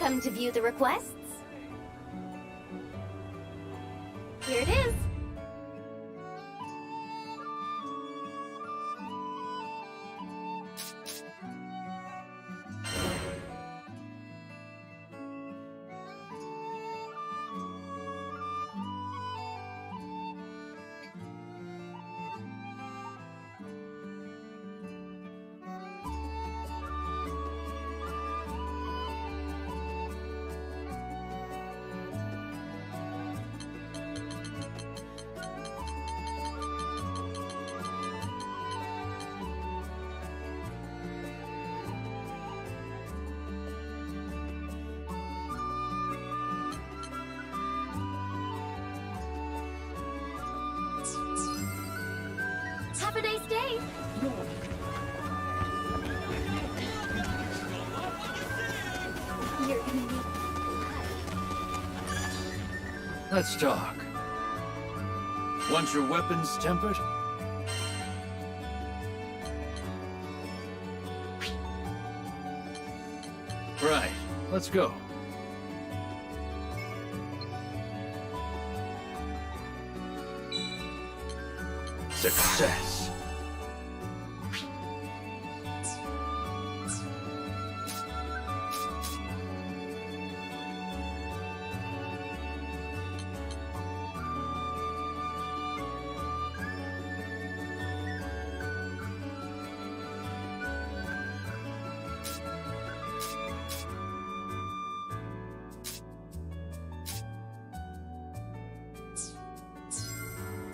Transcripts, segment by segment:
Come to view the requests? Here it is. Have a nice day. You're gonna need... Let's talk. Want your weapons tempered? Right, let's go. Success.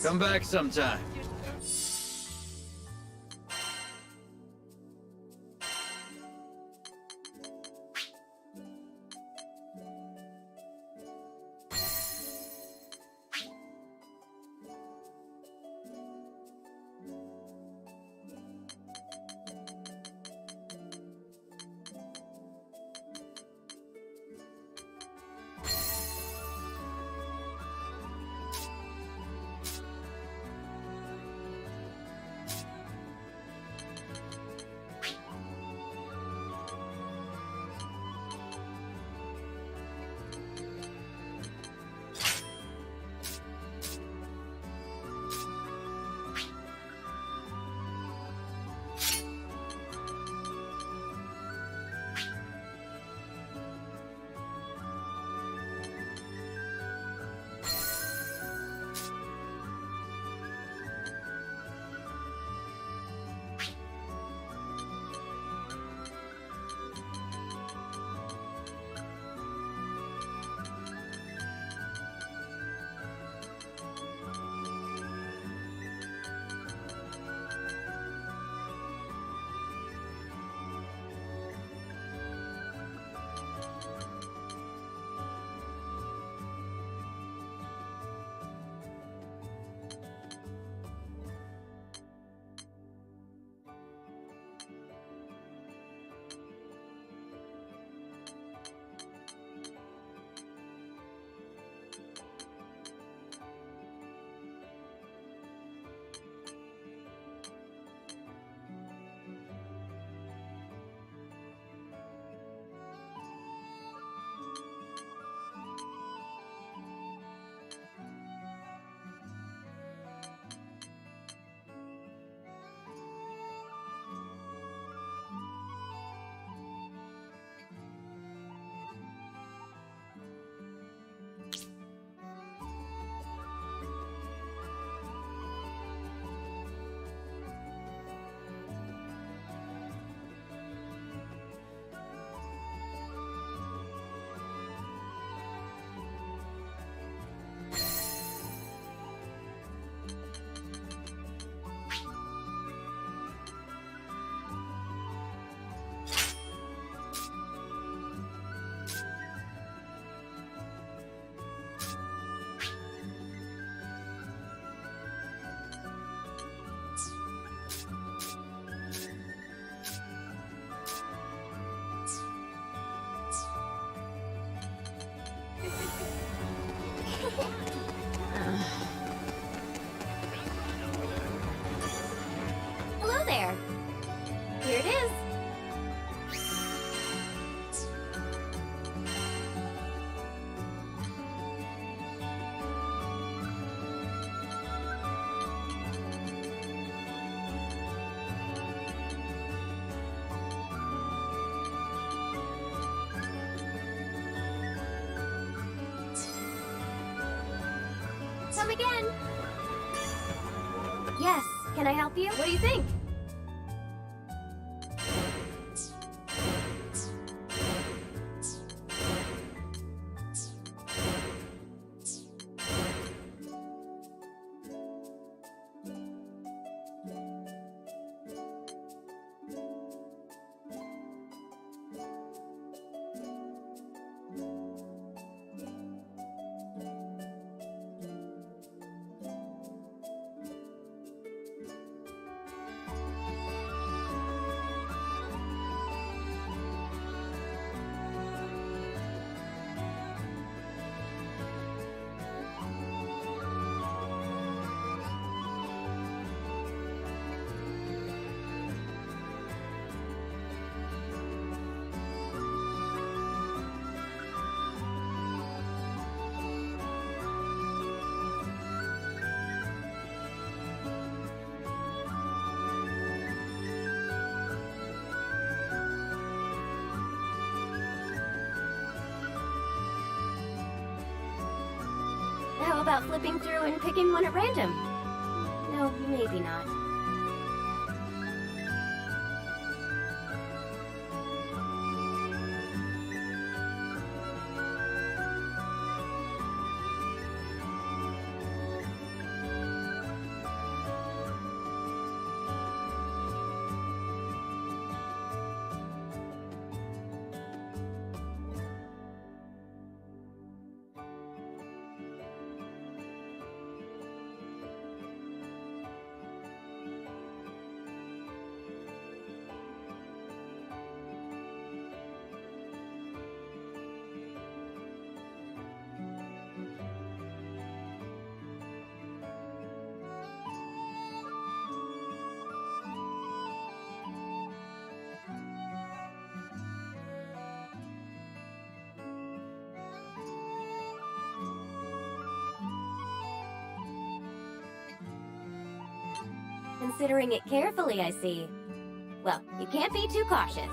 Come back sometime. come again. Yes, can I help you? What do you think? How about flipping through and picking one at random? No, maybe not. Considering it carefully, I see. Well, you can't be too cautious.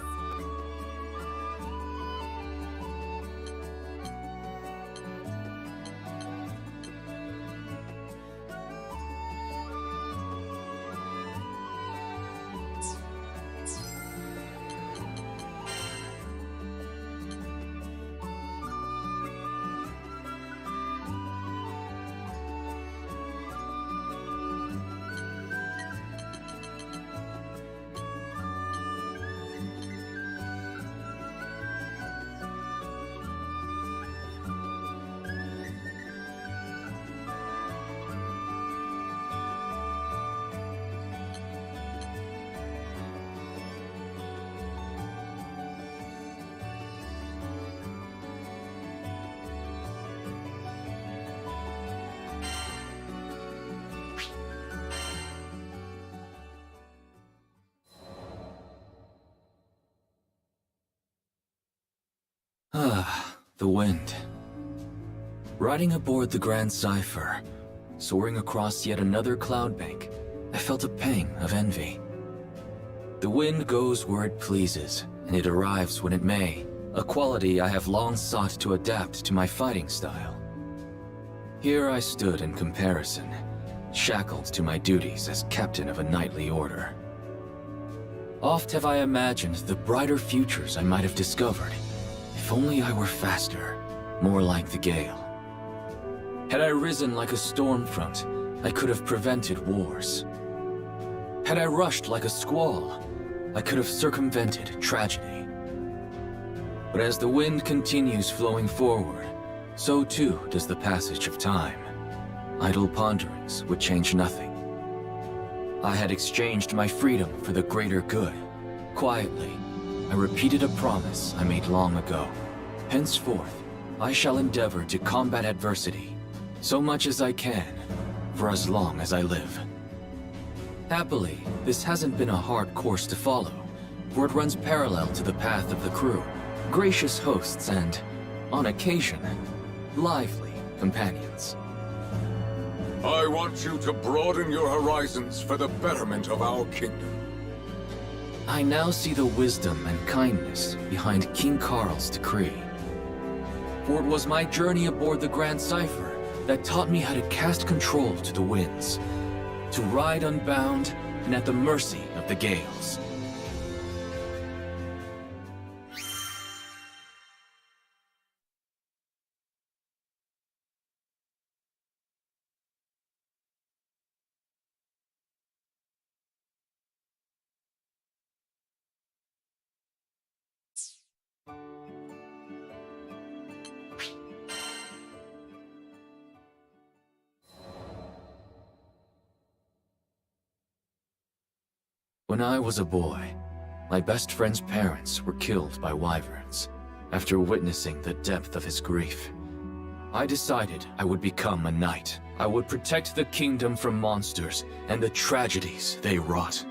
Ah, the wind. Riding aboard the Grand Cipher, soaring across yet another cloud bank, I felt a pang of envy. The wind goes where it pleases, and it arrives when it may, a quality I have long sought to adapt to my fighting style. Here I stood in comparison, shackled to my duties as captain of a knightly order. Oft have I imagined the brighter futures I might have discovered, if only I were faster, more like the gale. Had I risen like a storm front, I could have prevented wars. Had I rushed like a squall, I could have circumvented tragedy. But as the wind continues flowing forward, so too does the passage of time. Idle ponderings would change nothing. I had exchanged my freedom for the greater good. Quietly, I repeated a promise I made long ago. Henceforth, I shall endeavor to combat adversity, so much as I can, for as long as I live. Happily, this hasn't been a hard course to follow, for it runs parallel to the path of the crew, gracious hosts and, on occasion, lively companions. I want you to broaden your horizons for the betterment of our kingdom. I now see the wisdom and kindness behind King Carl's decree. For it was my journey aboard the Grand Cipher that taught me how to cast control to the winds, to ride unbound and at the mercy of the gales. When I was a boy, my best friend's parents were killed by wyverns. After witnessing the depth of his grief, I decided I would become a knight. I would protect the kingdom from monsters and the tragedies they wrought.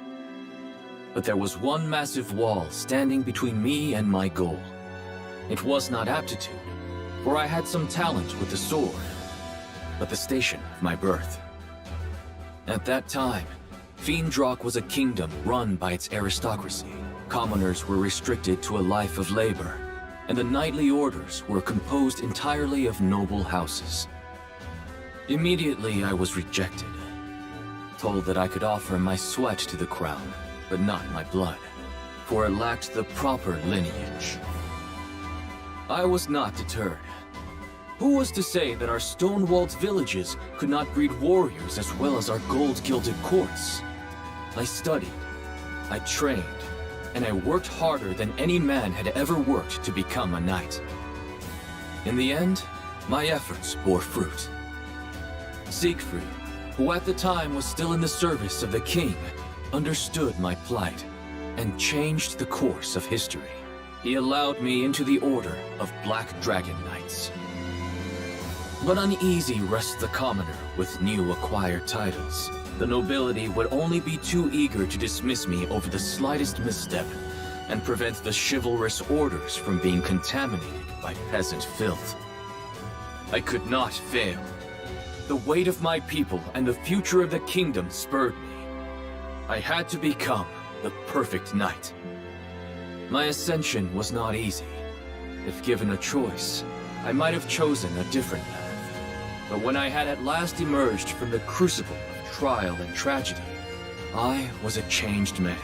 But there was one massive wall standing between me and my goal. It was not aptitude, for I had some talent with the sword, but the station of my birth. At that time, Fiendrock was a kingdom run by its aristocracy. Commoners were restricted to a life of labor, and the knightly orders were composed entirely of noble houses. Immediately I was rejected, told that I could offer my sweat to the crown, but not my blood, for it lacked the proper lineage. I was not deterred. Who was to say that our stone-walled villages could not breed warriors as well as our gold-gilded courts? I studied, I trained, and I worked harder than any man had ever worked to become a knight. In the end, my efforts bore fruit. Siegfried, who at the time was still in the service of the king, understood my plight and changed the course of history. He allowed me into the order of Black Dragon Knights. But uneasy rests the commoner with new acquired titles. The nobility would only be too eager to dismiss me over the slightest misstep and prevent the chivalrous orders from being contaminated by peasant filth. I could not fail. The weight of my people and the future of the kingdom spurred me. I had to become the perfect knight. My ascension was not easy. If given a choice, I might have chosen a different path. But when I had at last emerged from the crucible of trial and tragedy, I was a changed man.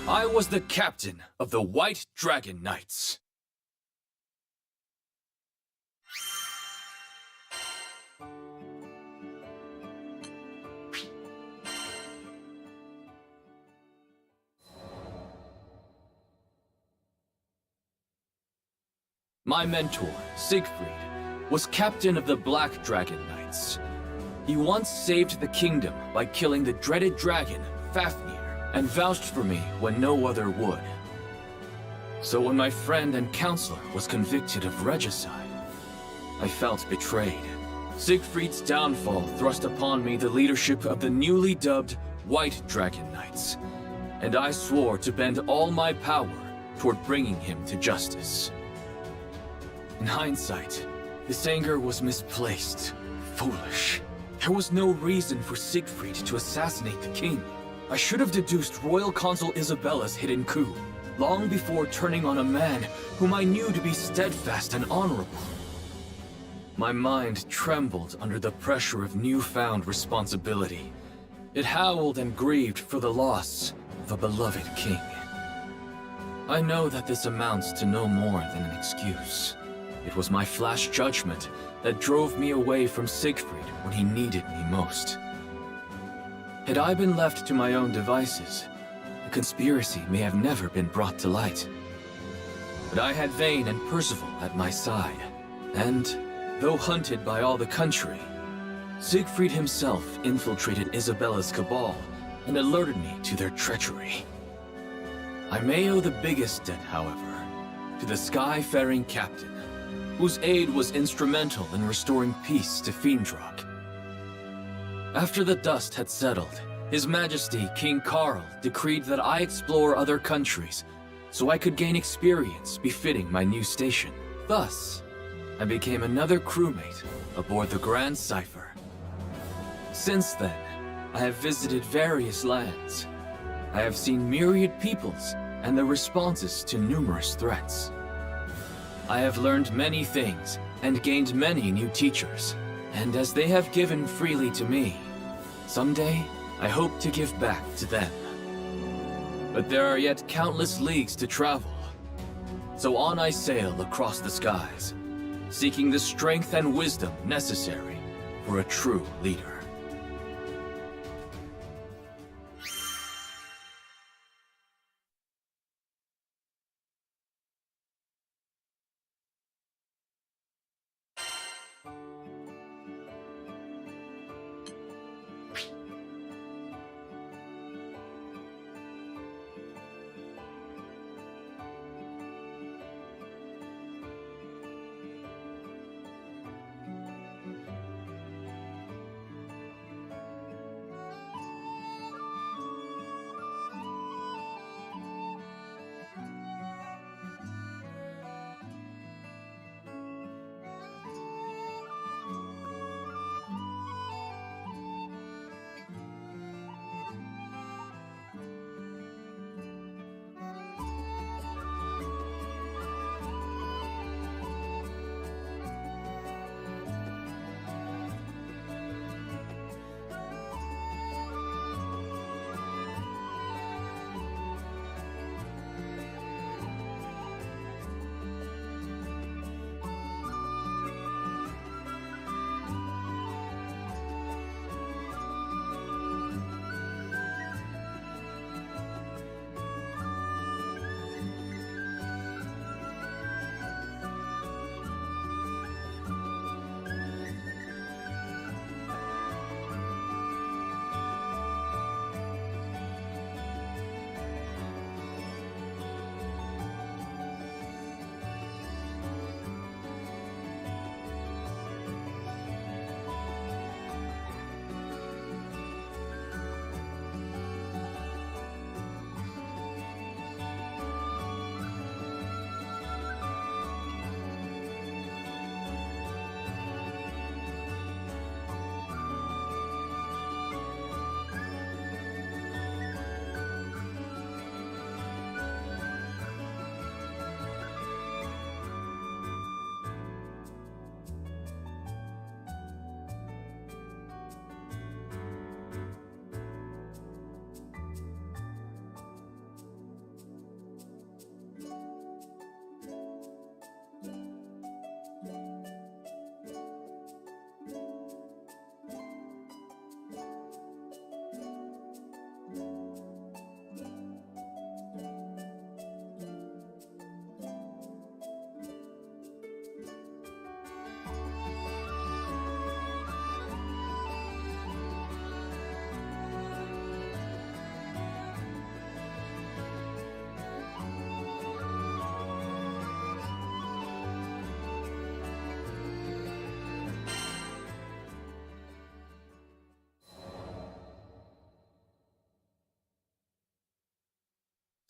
I was the captain of the White Dragon Knights. My mentor, Siegfried, was captain of the Black Dragon Knights. He once saved the kingdom by killing the dreaded dragon, Fafnir, and vouched for me when no other would. So when my friend and counselor was convicted of regicide, I felt betrayed. Siegfried's downfall thrust upon me the leadership of the newly dubbed White Dragon Knights, and I swore to bend all my power toward bringing him to justice. In hindsight, this anger was misplaced, foolish. There was no reason for Siegfried to assassinate the king. I should have deduced Royal Consul Isabella's hidden coup, long before turning on a man whom I knew to be steadfast and honorable. My mind trembled under the pressure of newfound responsibility. It howled and grieved for the loss of a beloved king. I know that this amounts to no more than an excuse. It was my flash judgment that drove me away from Siegfried when he needed me most. Had I been left to my own devices, the conspiracy may have never been brought to light. But I had Vayne and Percival at my side, and, though hunted by all the country, Siegfried himself infiltrated Isabella's cabal and alerted me to their treachery. I may owe the biggest debt, however, to the Skyfaring Captain, whose aid was instrumental in restoring peace to Fiendrock. After the dust had settled, His Majesty King Carl decreed that I explore other countries, so I could gain experience befitting my new station. Thus, I became another crewmate aboard the Grand Cipher. Since then, I have visited various lands. I have seen myriad peoples and their responses to numerous threats. I have learned many things and gained many new teachers. And as they have given freely to me, someday I hope to give back to them. But there are yet countless leagues to travel. So on I sail across the skies, seeking the strength and wisdom necessary for a true leader.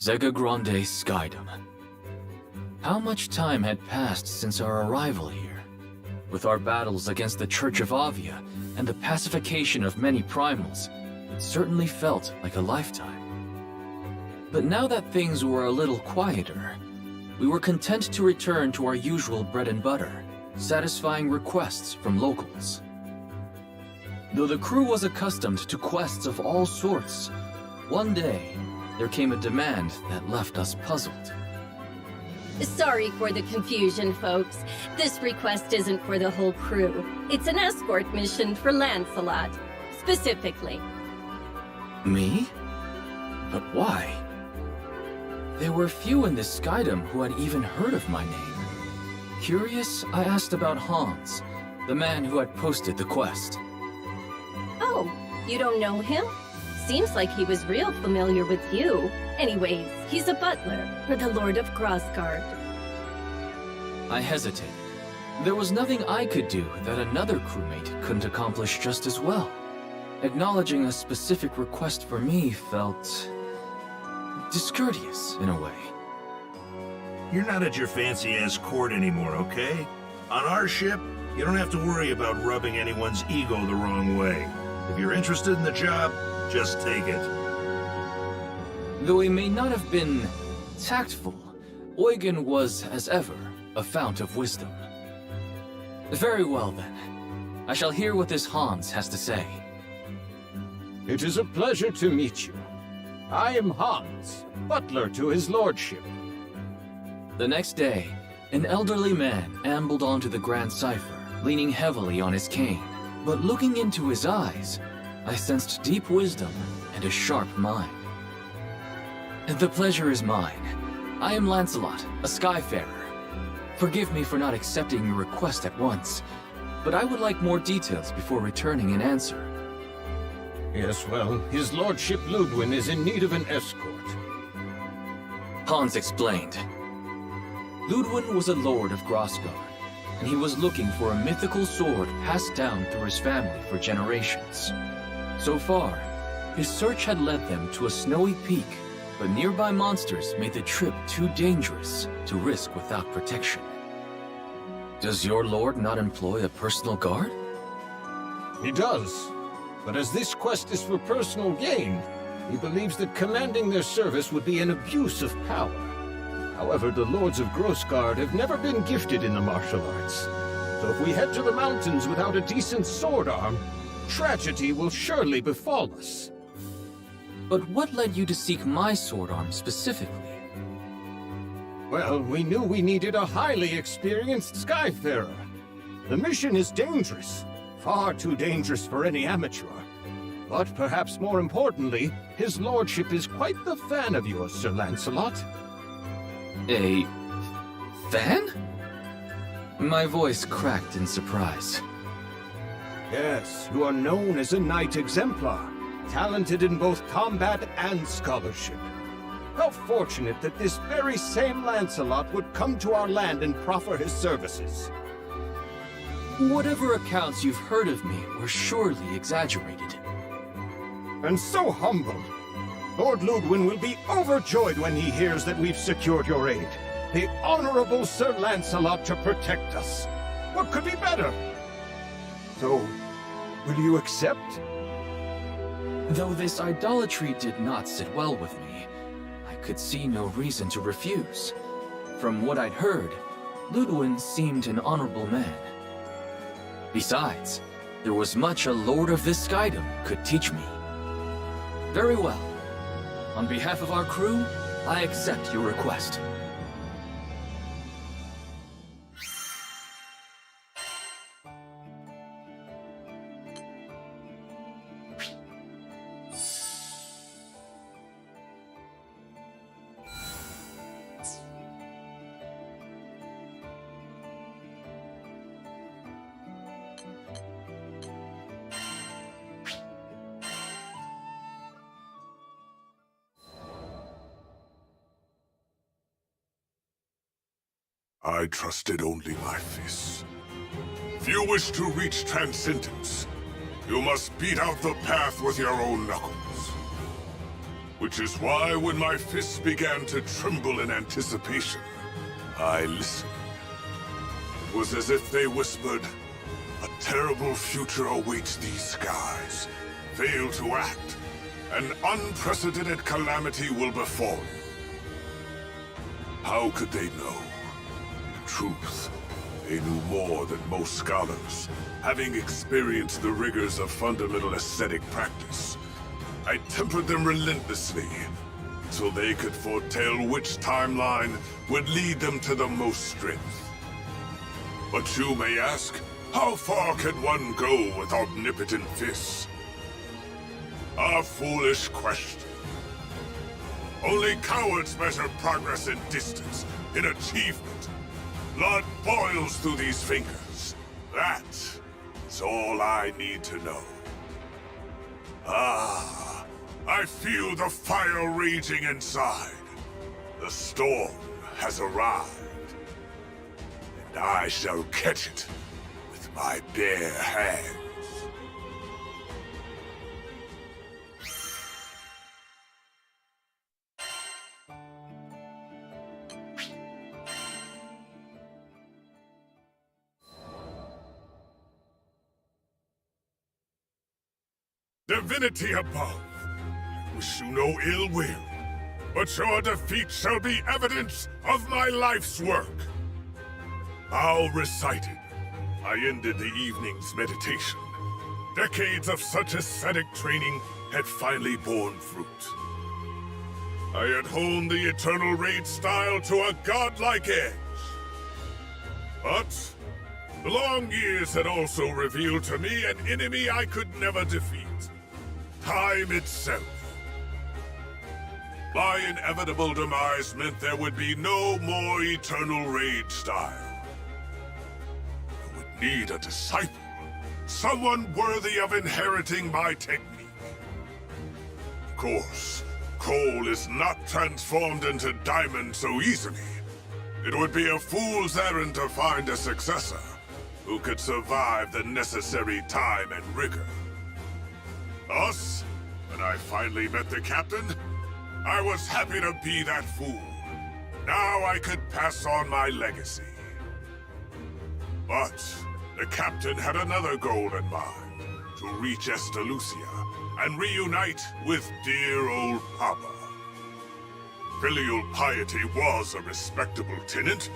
Zega Grande Skydom. How much time had passed since our arrival here? With our battles against the Church of Avia and the pacification of many primals, it certainly felt like a lifetime. But now that things were a little quieter, we were content to return to our usual bread and butter, satisfying requests from locals. Though the crew was accustomed to quests of all sorts, one day, there came a demand that left us puzzled. Sorry for the confusion, folks. This request isn't for the whole crew. It's an escort mission for Lancelot, specifically. Me? But why? There were few in the Skydom who had even heard of my name. Curious, I asked about Hans, the man who had posted the quest. Oh, you don't know him? Seems like he was real familiar with you. Anyways, he's a butler for the Lord of Grossguard. I hesitated. There was nothing I could do that another crewmate couldn't accomplish just as well. Acknowledging a specific request for me felt discourteous in a way. You're not at your fancy-ass court anymore, okay? On our ship, you don't have to worry about rubbing anyone's ego the wrong way. If you're interested in the job, just take it. Though he may not have been tactful, Eugen was, as ever, a fount of wisdom. Very well then. I shall hear what this Hans has to say. It is a pleasure to meet you. I am Hans, butler to his lordship. The next day, an elderly man ambled onto the Grand Cipher, leaning heavily on his cane. But looking into his eyes, I sensed deep wisdom and a sharp mind. The pleasure is mine. I am Lancelot, a Skyfarer. Forgive me for not accepting your request at once, but I would like more details before returning an answer. Yes, well, his lordship Ludwin is in need of an escort. Hans explained. Ludwin was a lord of Grossgard, and he was looking for a mythical sword passed down through his family for generations. So far, his search had led them to a snowy peak, but nearby monsters made the trip too dangerous to risk without protection. Does your lord not employ a personal guard? He does, but as this quest is for personal gain, he believes that commanding their service would be an abuse of power. However, the lords of Grossgard have never been gifted in the martial arts. So if we head to the mountains without a decent sword arm, tragedy will surely befall us. But what led you to seek my sword arm specifically? Well, we knew we needed a highly experienced Skyfarer. The mission is dangerous, far too dangerous for any amateur. But perhaps more importantly, his lordship is quite the fan of yours, Sir Lancelot. A fan? My voice cracked in surprise. Yes, you are known as a knight exemplar, talented in both combat and scholarship. How fortunate that this very same Lancelot would come to our land and proffer his services. Whatever accounts you've heard of me were surely exaggerated. And so humble. Lord Ludwin will be overjoyed when he hears that we've secured your aid. The Honorable Sir Lancelot to protect us. What could be better? So, will you accept? Though this idolatry did not sit well with me, I could see no reason to refuse. From what I'd heard, Ludwin seemed an honorable man. Besides, there was much a lord of this skydom could teach me. Very well. On behalf of our crew, I accept your request. I trusted only my fists. If you wish to reach transcendence, you must beat out the path with your own knuckles. Which is why when my fists began to tremble in anticipation, I listened. It was as if they whispered, "A terrible future awaits these skies. Fail to act, an unprecedented calamity will befall you." How could they know? Truth. They knew more than most scholars, having experienced the rigors of fundamental aesthetic practice. I tempered them relentlessly, so they could foretell which timeline would lead them to the most strength. But you may ask, how far can one go with omnipotent fists? A foolish question. Only cowards measure progress in distance, in achievement. Blood boils through these fingers. That's all I need to know. Ah, I feel the fire raging inside. The storm has arrived. And I shall catch it with my bare hands. Divinity above, I wish you no ill will, but your defeat shall be evidence of my life's work. I'll recite it, I ended the evening's meditation. Decades of such ascetic training had finally borne fruit. I had honed the Eternal Raid style to a godlike edge. But the long years had also revealed to me an enemy I could never defeat. Time itself. My inevitable demise meant there would be no more Eternal Raid style. I would need a disciple. Someone worthy of inheriting my technique. Of course, coal is not transformed into diamond so easily. It would be a fool's errand to find a successor who could survive the necessary time and rigor. Thus, when I finally met the captain, I was happy to be that fool. Now I could pass on my legacy. But the captain had another goal in mind, to reach Estalucia and reunite with dear old Papa. Filial piety was a respectable tenet,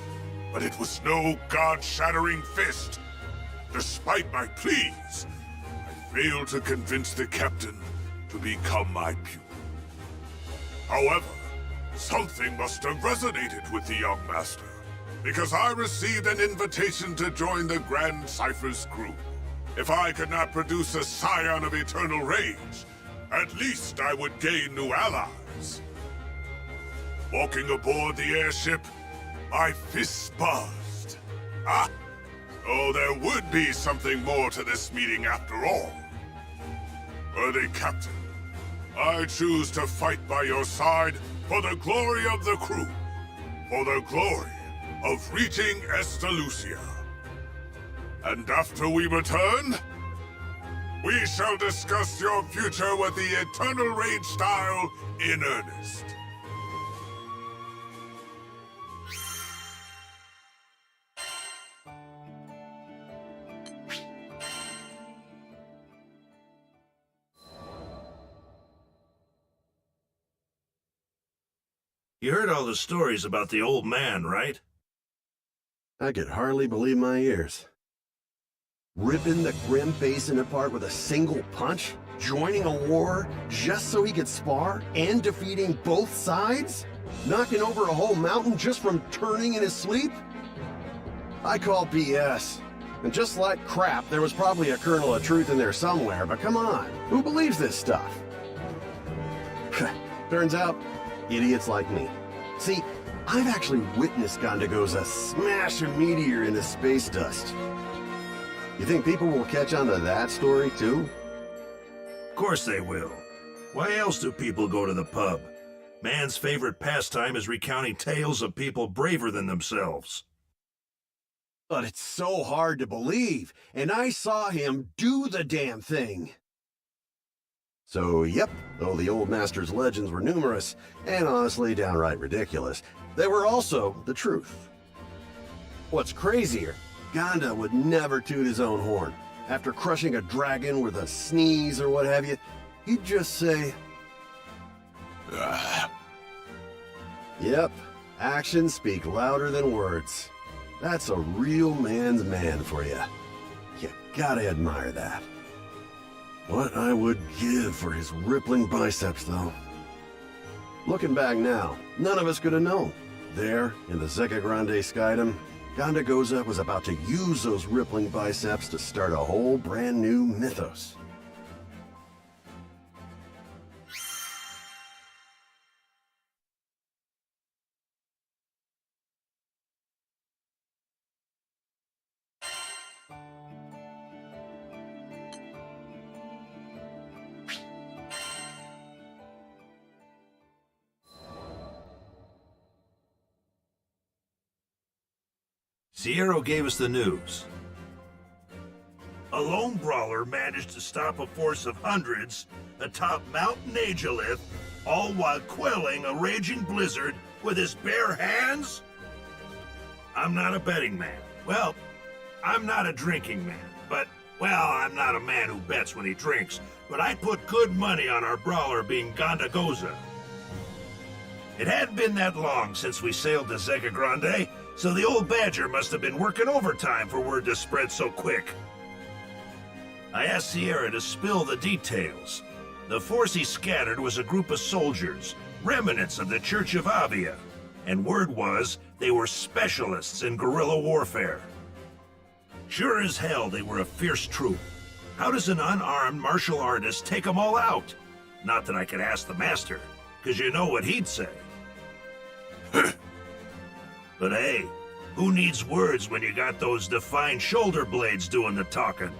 but it was no god-shattering fist. Despite my pleas, I failed to convince the captain to become my pupil. However, something must have resonated with the young master, because I received an invitation to join the Grand Cypher's crew. If I could not produce a scion of eternal rage, at least I would gain new allies. Walking aboard the airship, my fists buzzed. Ah! Oh, there would be something more to this meeting after all. Worthy Captain, I choose to fight by your side for the glory of the crew, for the glory of reaching Estalucia. And after we return, we shall discuss your future with the Eternal Raid style in earnest. You heard all the stories about the old man, right? I could hardly believe my ears. Ripping the Grim Basin apart with a single punch? Joining a war just so he could spar? And defeating both sides? Knocking over a whole mountain just from turning in his sleep? I call BS. And just like crap, there was probably a kernel of truth in there somewhere, but come on, who believes this stuff? Turns out, idiots like me. See, I've actually witnessed Gondagoza smash a meteor into space dust. You think people will catch on to that story, too? Of course they will. Why else do people go to the pub? Man's favorite pastime is recounting tales of people braver than themselves. But it's so hard to believe, and I saw him do the damn thing. So, yep, though the old master's legends were numerous, and honestly downright ridiculous, they were also the truth. What's crazier, Gonda would never toot his own horn. After crushing a dragon with a sneeze or what have you, he'd just say, "Ah." Yep, actions speak louder than words. That's a real man's man for you. You gotta admire that. What I would give for his rippling biceps, though. Looking back now, none of us could have known. There, in the Zeka Grande Skydom, Gondagoza was about to use those rippling biceps to start a whole brand new mythos. Sierra gave us the news. A lone brawler managed to stop a force of hundreds atop Mount Nagelith, all while quelling a raging blizzard with his bare hands? I'm not a betting man. Well, I'm not a drinking man, but, well, I'm not a man who bets when he drinks, but I put good money on our brawler being Gondagoza. It hadn't been that long since we sailed to Zega Grande, so the old badger must have been working overtime for word to spread so quick. I asked Sierra to spill the details. The force he scattered was a group of soldiers, remnants of the Church of Avia, and word was they were specialists in guerrilla warfare. Sure as hell they were a fierce troop. How does an unarmed martial artist take them all out? Not that I could ask the master, because you know what he'd say. But hey, who needs words when you got those defined shoulder blades doing the talking?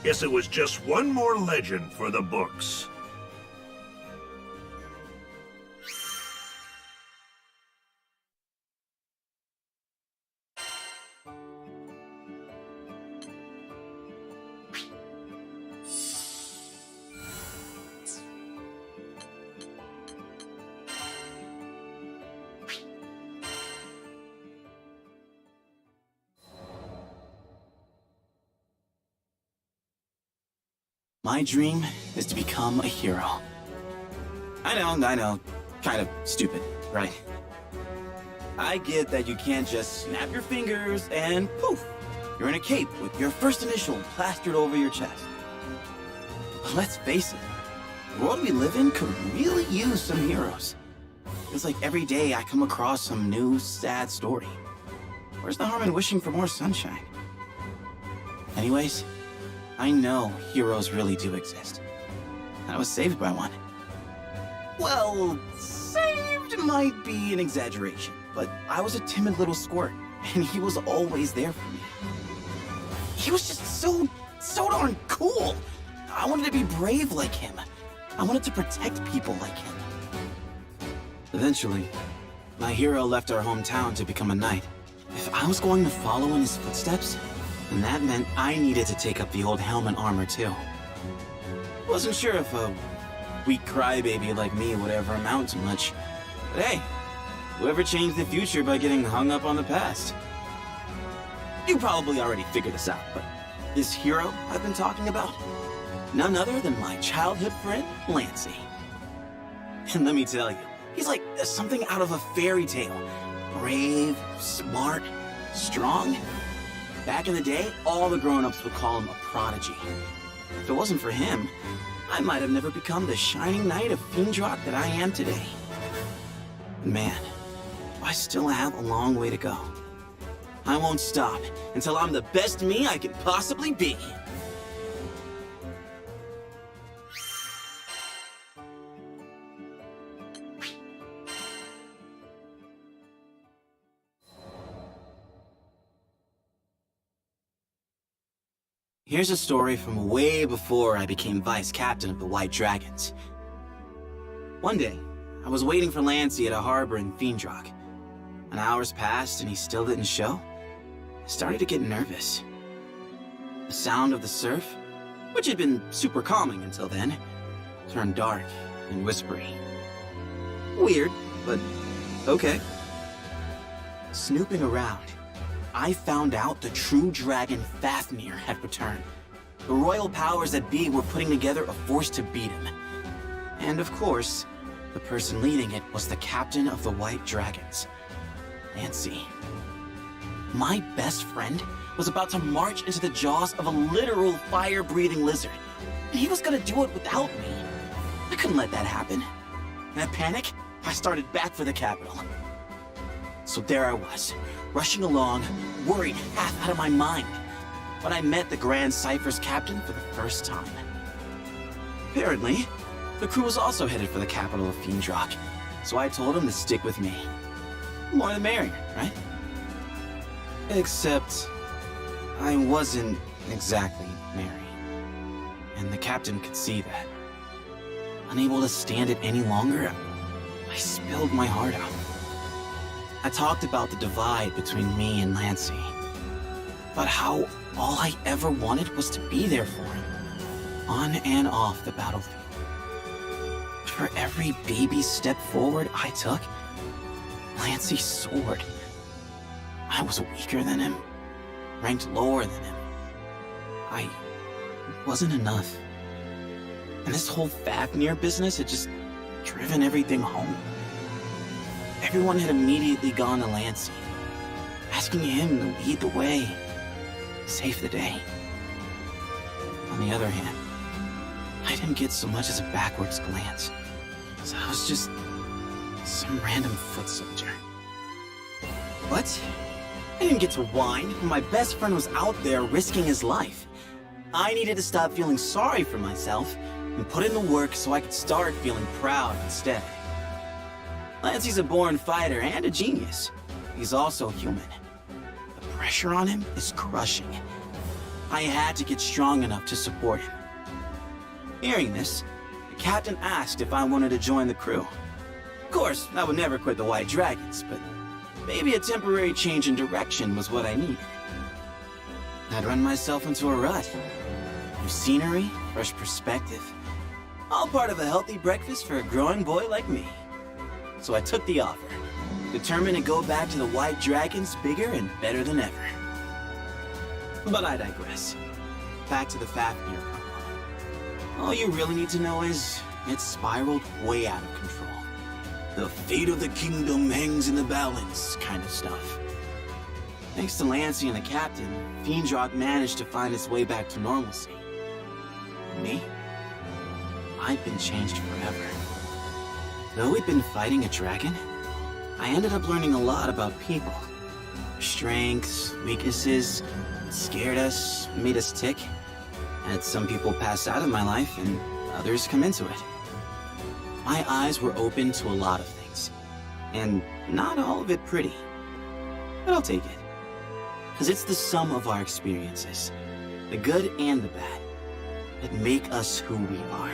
Guess it was just one more legend for the books. My dream is to become a hero. I know, kind of stupid, right? I get that you can't just snap your fingers and poof, you're in a cape with your first initial plastered over your chest. But let's face it, the world we live in could really use some heroes. Feels like every day I come across some new, sad story. Where's the harm in wishing for more sunshine? Anyways, I know heroes really do exist. And I was saved by one. Well, saved might be an exaggeration, but I was a timid little squirt, and he was always there for me. He was just so darn cool. I wanted to be brave like him. I wanted to protect people like him. Eventually, my hero left our hometown to become a knight. If I was going to follow in his footsteps, and that meant I needed to take up the old helm and armor too. Wasn't sure if a weak crybaby like me would ever amount to much. But hey, whoever changed the future by getting hung up on the past? You probably already figured this out, but this hero I've been talking about? None other than my childhood friend, Lancy. And let me tell you, he's like something out of a fairy tale. Brave, smart, strong. Back in the day, all the grown-ups would call him a prodigy. If it wasn't for him, I might have never become the shining knight of Fiendrock that I am today. Man, I still have a long way to go. I won't stop until I'm the best me I can possibly be. Here's a story from way before I became vice captain of the White Dragons. One day, I was waiting for Lancy at a harbor in Fiendrock. An hours passed and he still didn't show. I started to get nervous. The sound of the surf, which had been super calming until then, turned dark and whispery. Weird, but okay. Snooping around, I found out the true dragon Fafnir had returned. The royal powers that be were putting together a force to beat him. And of course, the person leading it was the captain of the White Dragons, Lancy. My best friend was about to march into the jaws of a literal fire-breathing lizard, and he was gonna do it without me. I couldn't let that happen. In a panic, I started back for the capital. So there I was, rushing along, worried half out of my mind, when I met the Grand Cypher's captain for the first time. Apparently, the crew was also headed for the capital of Fiendrock, so I told him to stick with me. More the merrier, right? Except, I wasn't exactly merry. And the captain could see that. Unable to stand it any longer, I spilled my heart out. I talked about the divide between me and Lancy. About how all I ever wanted was to be there for him, on and off the battlefield. For every baby step forward I took, Lancy soared. I was weaker than him, ranked lower than him. I wasn't enough. And this whole Fafnir business had just driven everything home. everyone had immediately gone to Lancey, asking him to lead the way, save the day. On the other hand, I didn't get so much as a backwards glance, so I was just some random foot soldier. What? I didn't get to whine when my best friend was out there risking his life. I needed to stop feeling sorry for myself and put in the work so I could start feeling proud instead. Lancey's a born fighter and a genius. He's also human. The pressure on him is crushing. I had to get strong enough to support him. Hearing this, the captain asked if I wanted to join the crew. Of course, I would never quit the White Dragons, but maybe a temporary change in direction was what I needed. I'd run myself into a rut. New scenery, fresh perspective. All part of a healthy breakfast for a growing boy like me. So I took the offer, determined to go back to the White Dragons bigger and better than ever. But I digress. Back to the Fafnir problem. All you really need to know is, it spiraled way out of control. The fate of the kingdom hangs in the balance kind of stuff. Thanks to Lancey and the captain, Fiendrock managed to find its way back to normalcy. Me? I've been changed forever. Though we'd been fighting a dragon, I ended up learning a lot about people. Their strengths, weaknesses, what scared us, made us tick. Had some people pass out of my life and others come into it. My eyes were open to a lot of things, and not all of it pretty. But I'll take it. Because it's the sum of our experiences, the good and the bad, that make us who we are.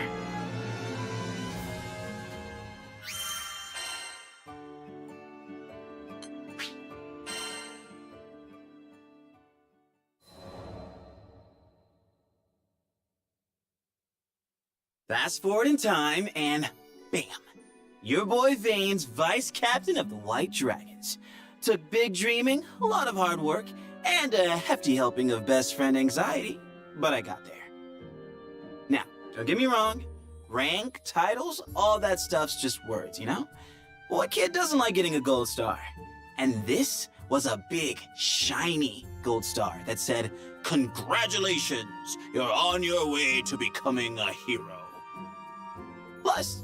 Fast forward in time, and bam! Your boy Vane's vice captain of the White Dragons. Took big dreaming, a lot of hard work, and a hefty helping of best friend anxiety, but I got there. Now, don't get me wrong, rank, titles, all that stuff's just words, you know? What kid doesn't like getting a gold star? And this was a big, shiny gold star that said, "Congratulations, you're on your way to becoming a hero." Plus,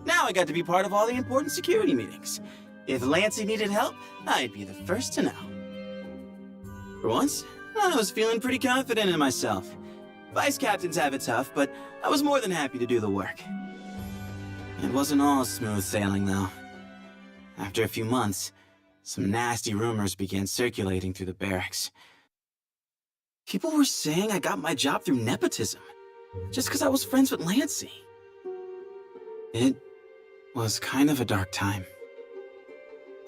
now I got to be part of all the important security meetings. If Lancey needed help, I'd be the first to know. For once, I was feeling pretty confident in myself. Vice captains have it tough, but I was more than happy to do the work. It wasn't all smooth sailing, though. After a few months, some nasty rumors began circulating through the barracks. People were saying I got my job through nepotism, just because I was friends with Lancey. It was kind of a dark time.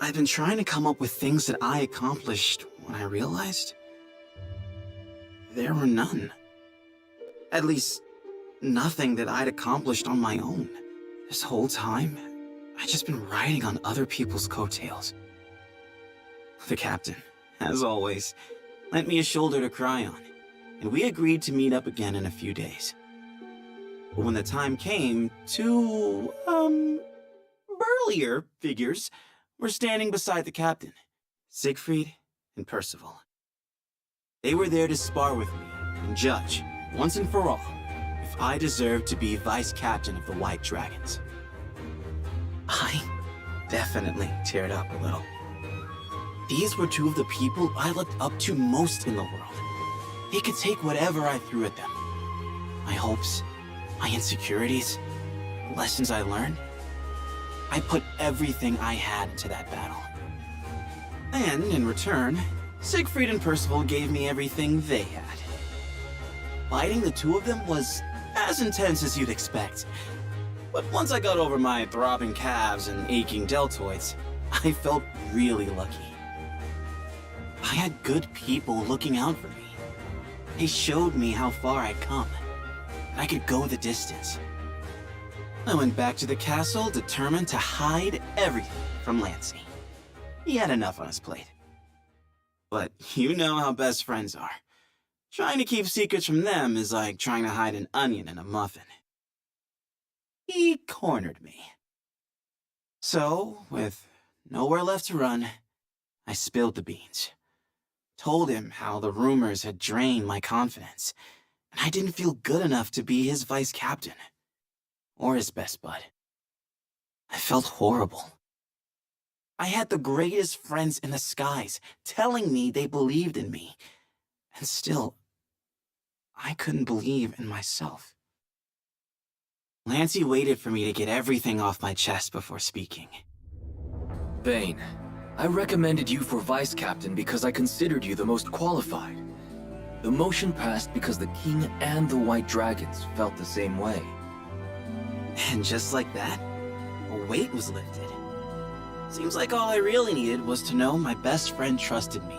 I've been trying to come up with things that I accomplished when I realized there were none. At least, nothing that I'd accomplished on my own. This whole time, I'd just been riding on other people's coattails. The captain, as always, lent me a shoulder to cry on, and we agreed to meet up again in a few days. But when the time came, two, burlier figures were standing beside the captain, Siegfried and Percival. They were there to spar with me and judge, once and for all, if I deserved to be vice captain of the White Dragons. I definitely teared up a little. These were two of the people I looked up to most in the world. They could take whatever I threw at them. My hopes, my insecurities, the lessons I learned. I put everything I had into that battle. And in return, Siegfried and Percival gave me everything they had. Fighting the two of them was as intense as you'd expect. But once I got over my throbbing calves and aching deltoids, I felt really lucky. I had good people looking out for me. They showed me how far I'd come. I could go the distance. I went back to the castle determined to hide everything from Lancey. He had enough on his plate. But you know how best friends are. Trying to keep secrets from them is like trying to hide an onion in a muffin. He cornered me. So, with nowhere left to run, I spilled the beans. Told him how the rumors had drained my confidence, and I didn't feel good enough to be his vice captain. Or his best bud. I felt horrible. I had the greatest friends in the skies telling me they believed in me. And still, I couldn't believe in myself. Lancey waited for me to get everything off my chest before speaking. Bane, I recommended you for vice captain because I considered you the most qualified. The motion passed because the king and the white dragons felt the same way. And just like that, a weight was lifted. Seems like all I really needed was to know my best friend trusted me.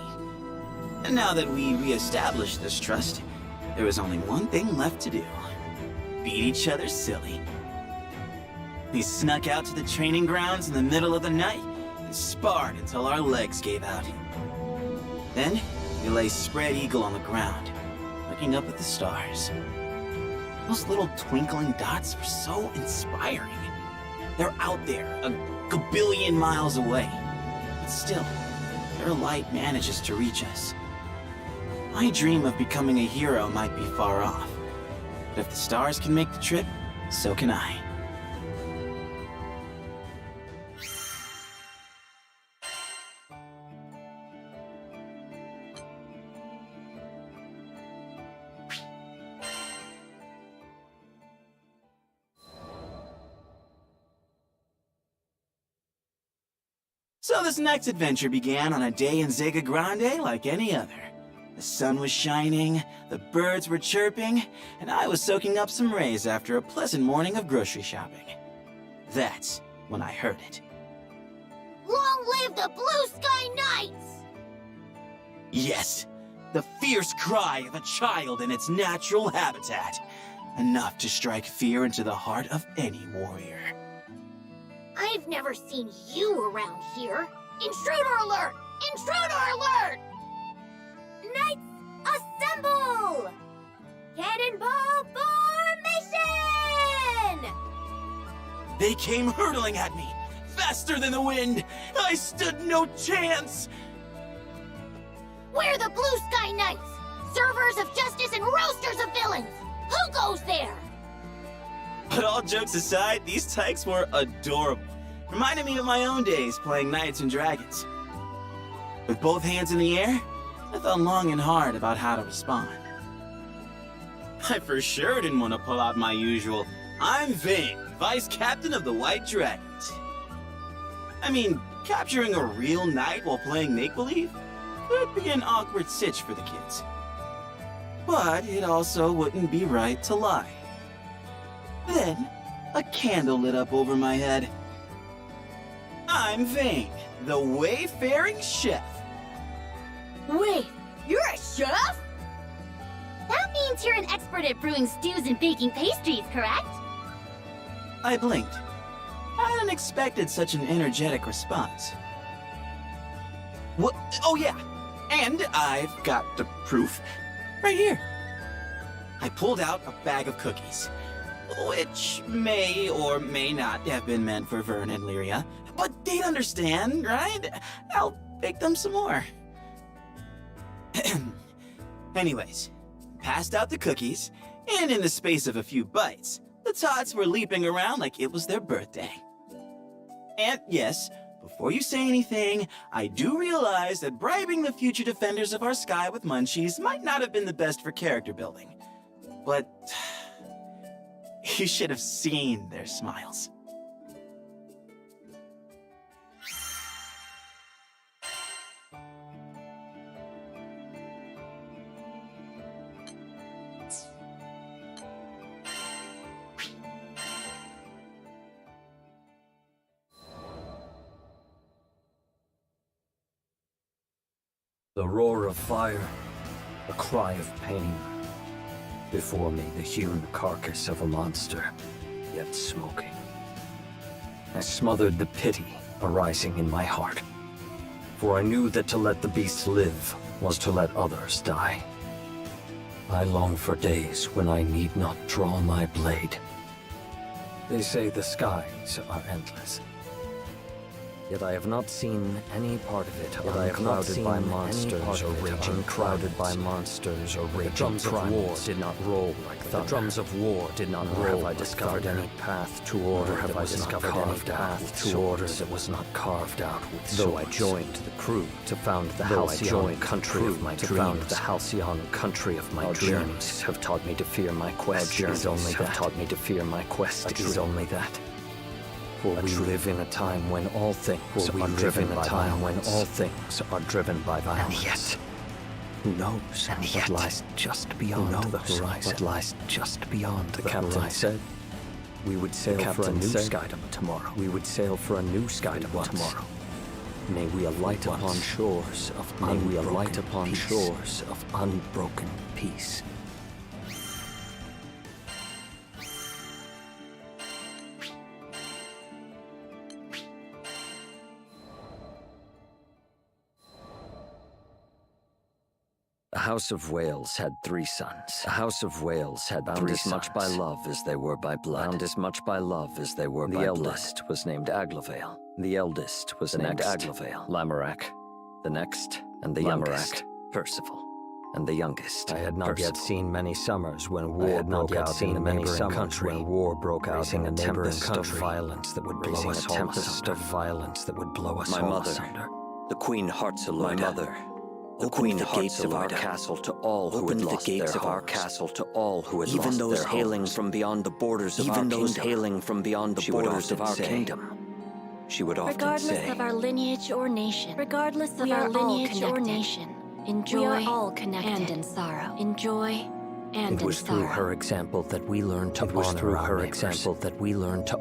And now that we re-established this trust, there was only one thing left to do. Beat each other silly. We snuck out to the training grounds in the middle of the night and sparred until our legs gave out. Then, we lay spread eagle on the ground, looking up at the stars. Those little twinkling dots were so inspiring. They're out there, a gabillion miles away. But still, their light manages to reach us. My dream of becoming a hero might be far off. But if the stars can make the trip, so can I. So this next adventure began on a day in Zega Grande like any other. The sun was shining, the birds were chirping, and I was soaking up some rays after a pleasant morning of grocery shopping. That's when I heard it. Long live the Blue Sky Knights! Yes, the fierce cry of a child in its natural habitat. Enough to strike fear into the heart of any warrior. I've never seen you around here. Intruder alert! Intruder alert! Knights, assemble! Cannonball formation! They came hurtling at me, faster than the wind. I stood no chance. We're the Blue Sky Knights, servers of justice and roasters of villains. Who goes there? But all jokes aside, these tykes were adorable. Reminded me of my own days playing Knights and Dragons. With both hands in the air, I thought long and hard about how to respond. I for sure didn't want to pull out my usual, "I'm Ving, Vice Captain of the White Dragons." I mean, capturing a real knight while playing make-believe could be an awkward sitch for the kids. But it also wouldn't be right to lie. Then, a candle lit up over my head. I'm Ving, the wayfaring chef. Wait, you're a chef? That means you're an expert at brewing stews and baking pastries, correct? I blinked. Hadn't expected such an energetic response. What? Oh yeah, and I've got the proof right here. I pulled out a bag of cookies, which may or may not have been meant for Vern and Lyria, but they'd understand, right? I'll bake them some more. Anyways, passed out the cookies, and in the space of a few bites, the tots were leaping around like it was their birthday. And yes, before you say anything, I do realize that bribing the future defenders of our sky with munchies might not have been the best for character building. But you should have seen their smiles. The roar of fire, a cry of pain. Before me, the hewn carcass of a monster, yet smoking. I smothered the pity arising in my heart, for I knew that to let the beast live was to let others die. I long for days when I need not draw my blade. They say the skies are endless. Yet I have not seen any part of it uncrowded by monsters or raging crowded by monsters or raging. The drums of war did not roll like thunder. The drums of war did not roll. Have I discovered any path to order? Have I discovered any path to order that was not carved out with swords? Though I joined the crew to found the halcyon country of my dreams. The halcyon country of my dreams have taught me to fear my quest. Is only that. Taught me to fear my quest. Is only that. For we live in a time when all things are driven by violence. And yet, who knows what lies just beyond the horizon? What lies just beyond the horizon? The captain said we would sail for a new skydom tomorrow. We would sail for a new skydom tomorrow. May we alight upon shores of unbroken peace. The House of Wales had 3 sons. The House of Wales had bound as much by love as they were by blood. Bound as much by love as they were by blood. The eldest was named Aglovale. The eldest was named Aglovale. Lamorak. The next, and the youngest, Percival. And the youngest, I had not yet seen many summers when war broke out in a neighboring country. When war broke out in a tempest of violence that would blow us all asunder. My mother, the Queen Heartsalurda. My mother. Opened the gates of our castle to all who had lost their homes. Even those hailing from beyond the borders of our kingdom. She would often say, regardless of our lineage or nation, in joy, we are all connected, and in sorrow, in joy, and in sorrow. It was through her example that we learned to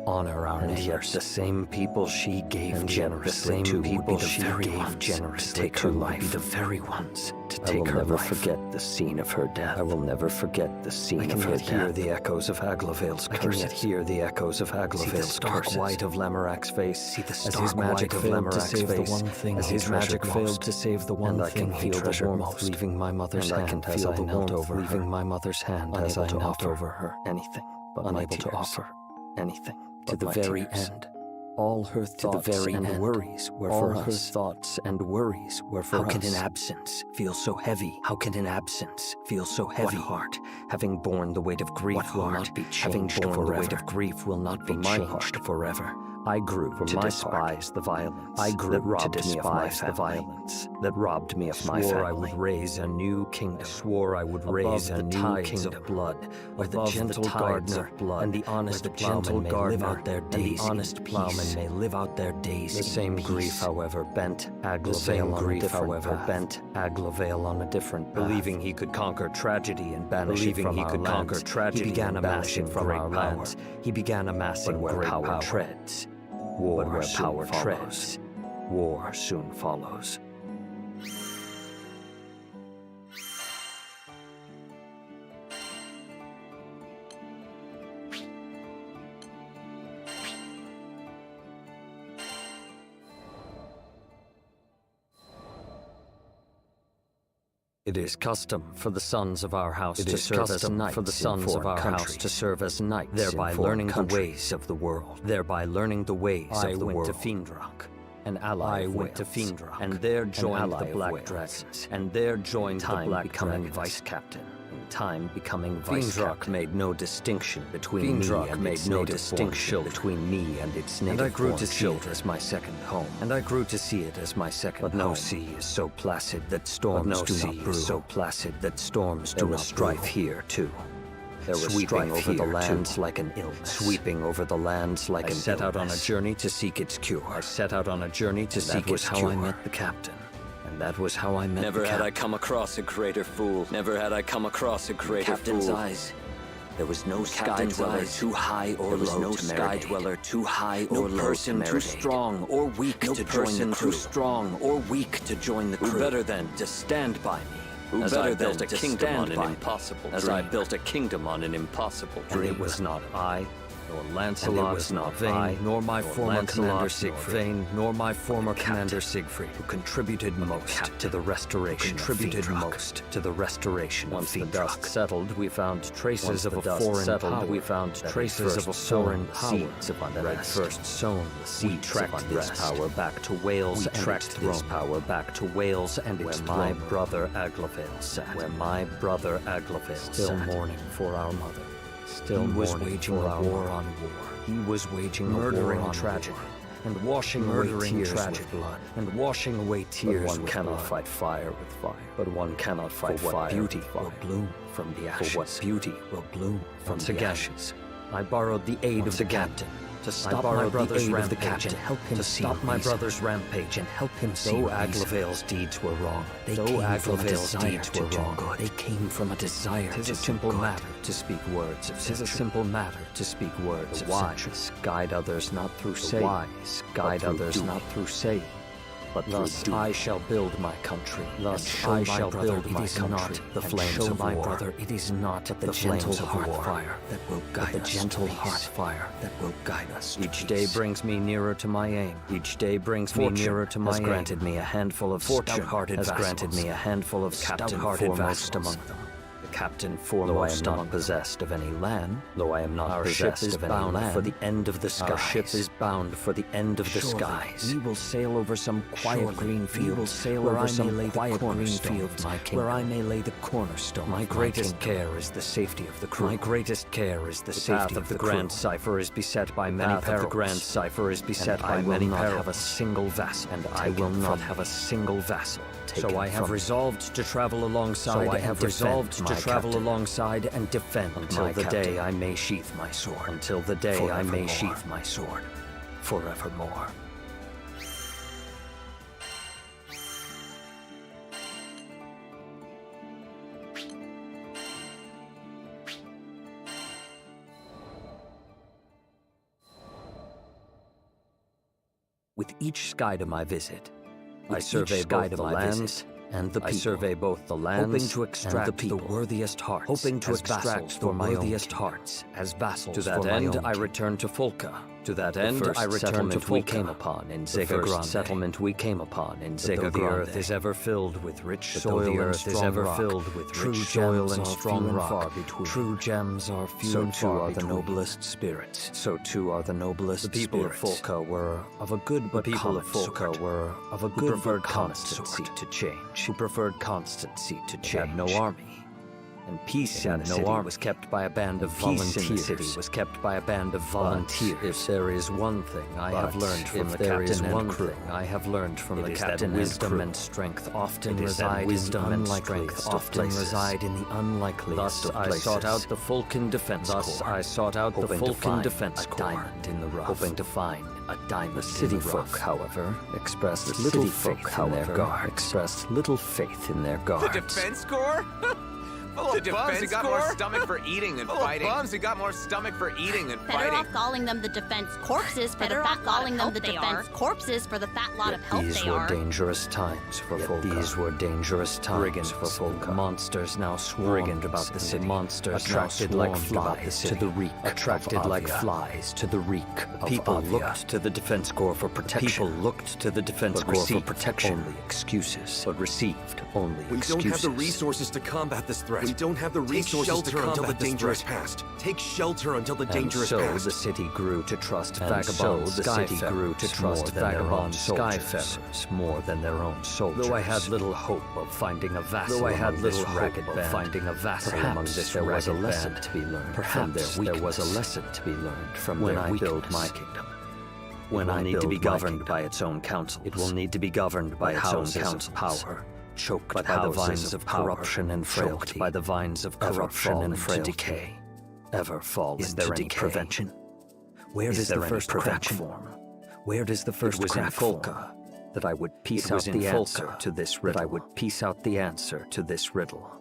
honor our neighbors. And yet the same people she gave generously to would be the very ones to take her life. The very ones to take her life. I will never forget the scene of her death. I will never forget the scene of her death. I can yet hear the echoes of Aglovale's curses. See the stark white of Lamorak's face. See the stark white of Lamorak's face. As his magic failed to save the one thing he treasured most. Leaving my mother's hand as I knelt over her. Leaving my mother's hand as I knelt over her. Anything but unable to offer anything to the very end. All her thoughts and worries were for us. All her thoughts and worries were for us. How can an absence feel so heavy? How can an absence feel so heavy? What heart, having borne the weight of grief, will not be changed forever. I grew to despise the violence. I grew that robbed me of my violence. That robbed me of my family. Swore I would raise a new kingdom. Swore I would raise a new kingdom of blood, where the gentle gardener and the honest plowman may live out their days. The same grief, however, bent Aglovale on a different path. Believing he could conquer tragedy and banish it from our lands, he began amassing great power. He began amassing where power treads. War where power treads. War soon follows. It is custom for the sons of our house to serve as knights for the sons of our house to serve as knights, thereby learning the ways of the world. I went to Fiendrock, an ally of Wales, and there joined the Black Dragons, and there joined the Black becoming vice captain. Time becoming vice captain. Fiendrock made no distinction between me and its native and I grew to see it as my second home. But no sea is so placid that storms do not brew. There was strife here too. There was sweeping over the lands like an illness. I set out on a journey to seek its cure. That was how I met the captain. Never had I come across a greater fool. Captain's eyes. There was no sky dweller too high or low to merit aid. No person too strong or weak to join the crew. Who better than to stand by me? As I built a kingdom on an impossible dream. And it was not I nor Lancelot was not vain, nor my former commander Siegfried, nor my former commander Siegfried, who contributed most to the restoration of Once the dust settled, we found traces of a foreign power. We found traces of a foreign power that had first sown the seeds. We tracked this power back to Wales. We tracked this power back to Wales and its throne. Where my brother Aglavel sat. Where my brother Aglavel sat. Still mourning for our mother. Still was waging a war on war. He was waging murdering tragedy. And washing away tears with blood. And washing away tears with blood. But one cannot fight fire with fire. But one cannot fight fire. Beauty will bloom from the ashes. For what beauty will bloom from the ashes. I borrowed the aid of the captain to stop my brother's rampage and help him see. Stop my brother's rampage and help him see. Though Aglavel's deeds were wrong, they came from a desire. 'Tis a simple matter to speak words of censorship. 'Tis a simple matter to speak words of censorship. Wise guide others not through saying. Wise guide others not through saying. But thus I shall build my country. Thus I shall build my country. The flames of war. Brother, it is not the gentle heart fire that will guide us. The gentle heart fire that will guide us. Each day brings me nearer to my aim. Each day brings me nearer to my aim. Has granted me a handful of stout-hearted vassals. Has granted me a handful of stout-hearted vassals among them. Captain foremost not possessed of any land, though I am not possessed of any land, for the end of the skies. Our ship is bound for the end of the skies. We will sail over some quiet green field. We will sail over some quiet green field, where I may lay the cornerstone. My greatest care is the safety of the crew. My greatest care is the safety of the Grand Cipher is beset by many perils. The Grand Cipher is beset by many perils. I will not have a single vassal, and I will not have a single vassal. So I have resolved to travel alongside. So I have resolved to travel alongside and defend until the day I may sheath my sword. Until the day I may sheath my sword. Forevermore. With each Skydom I visit, I survey both the lands and the people. I survey both the lands hoping to extract the worthiest hearts, hoping to extract the worthiest hearts as vassals. To that end, I return to Folka. To that end, I return to Folka. We came upon in Zega Grande. The first settlement we came upon in Zega Grande. The earth is ever filled with rich soil. The earth is ever filled with rich soil and strong rock. True gems are few and far between. So too are the noblest spirits. So too are the noblest spirits. The people of Folka were of a good but common sort. Who preferred constancy to change. Who preferred constancy to change. Had no army. And peace in the city was kept by a band of volunteers. If there is one thing I have learned from the captain and crew, I have learned from the captain, wisdom and strength often reside in the unlikeliest of places. Thus I sought out the Fulcan Defense Corps, hoping to find a diamond. The city folk, however, expressed little faith in their guards. The Defense Corps? The bums who got more stomach for eating and fighting. Bums who got more stomach for eating and fighting. Better off calling them the defense corpses for the fat calling them the defense corpses for the fat lot of help they are. These were dangerous times for Folka. These were dangerous times brigands for Folka. Monsters now swarmed about the city. Monsters attracted like flies to the reek. Attracted like flies to the reek. People looked to the Defense Corps for protection. People looked to the Defense Corps for protection. Only excuses, but received only excuses. We don't have the resources to combat this threat. We don't have the resources to combat until the danger is past. Take shelter until the danger is past. And so the city grew to trust vagabond skyfarers more than their own soldiers. Though I had little hope of finding a vassal among this ragged band, perhaps there was a lesson to be learned. Perhaps there was a lesson to be learned from when I build my kingdom. When I need to be governed by its own councils. It will need to be governed by its own council power. Choked by the vines of corruption and frailty, by the vines of corruption and frailty, decay. Ever fall into decay. Is there any prevention? Where does the first crack form? Where does the first crack form? That I would piece out the answer to this riddle. That I would piece out the answer to this riddle.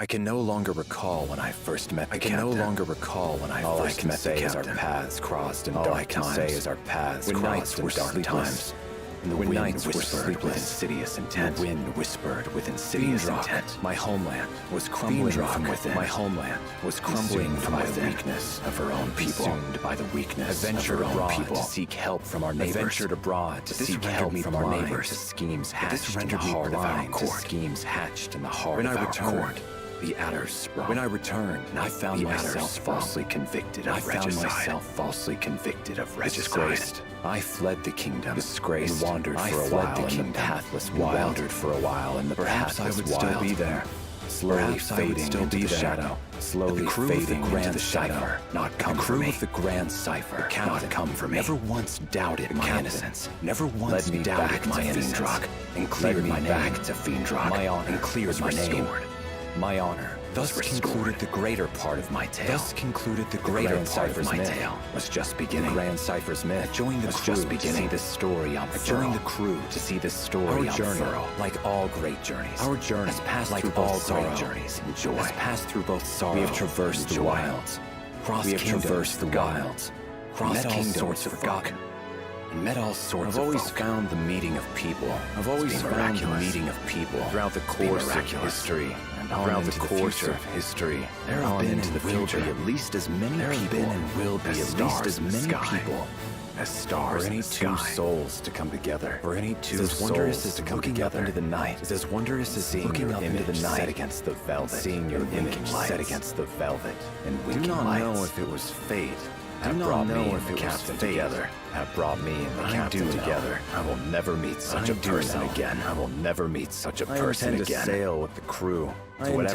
I can no longer recall when I first met the captain. All I can say is our paths crossed in dark times. When nights were sleepless. And the wind whispered with insidious intent. My homeland was crumbling from within. My homeland was crumbling from the weakness of her own people. Consumed by the weakness of her own people. To seek help from our neighbors. I ventured abroad to seek help from our neighbors. To schemes hatched in the heart of our court. Schemes hatched in the heart of our court. The adders sprung. When I returned, I found myself falsely convicted of regicide. I fled the kingdom, disgraced, and wandered for a while in the pathless wild. Perhaps I would still be there, slowly fading into the shadow. Slowly fading into the shadow. Not come for me. The crew of the Grand Cipher cannot come for me. Never once doubted my innocence. Never once led me back my innocence. And cleared my name to Fiendrock. My honor and cleared my name. My honor. Thus concluded the greater part of my tale. Was just beginning. Grand Cipher's myth. Joined the crew to see this story unfurl. Like all great journeys. Our journey has passed through both great journeys and joy. Has passed through both sorrow. We have traversed the wilds. We have traversed the wilds. Crossed kingdoms forgotten. And met all sorts of folk. I've always found the meeting of people. Throughout the course of history. Throughout the course of history, there have been and will be at least as many people as stars in the sky. For any two souls to come together. For any two souls as to come together into the night. It's as wondrous as seeing your image set against the velvet. Seeing your image set against the velvet and winking lights. Do not know if it was fate. Have brought me and the captain together. I will never meet such a person again. I intend to sail with the crew. Even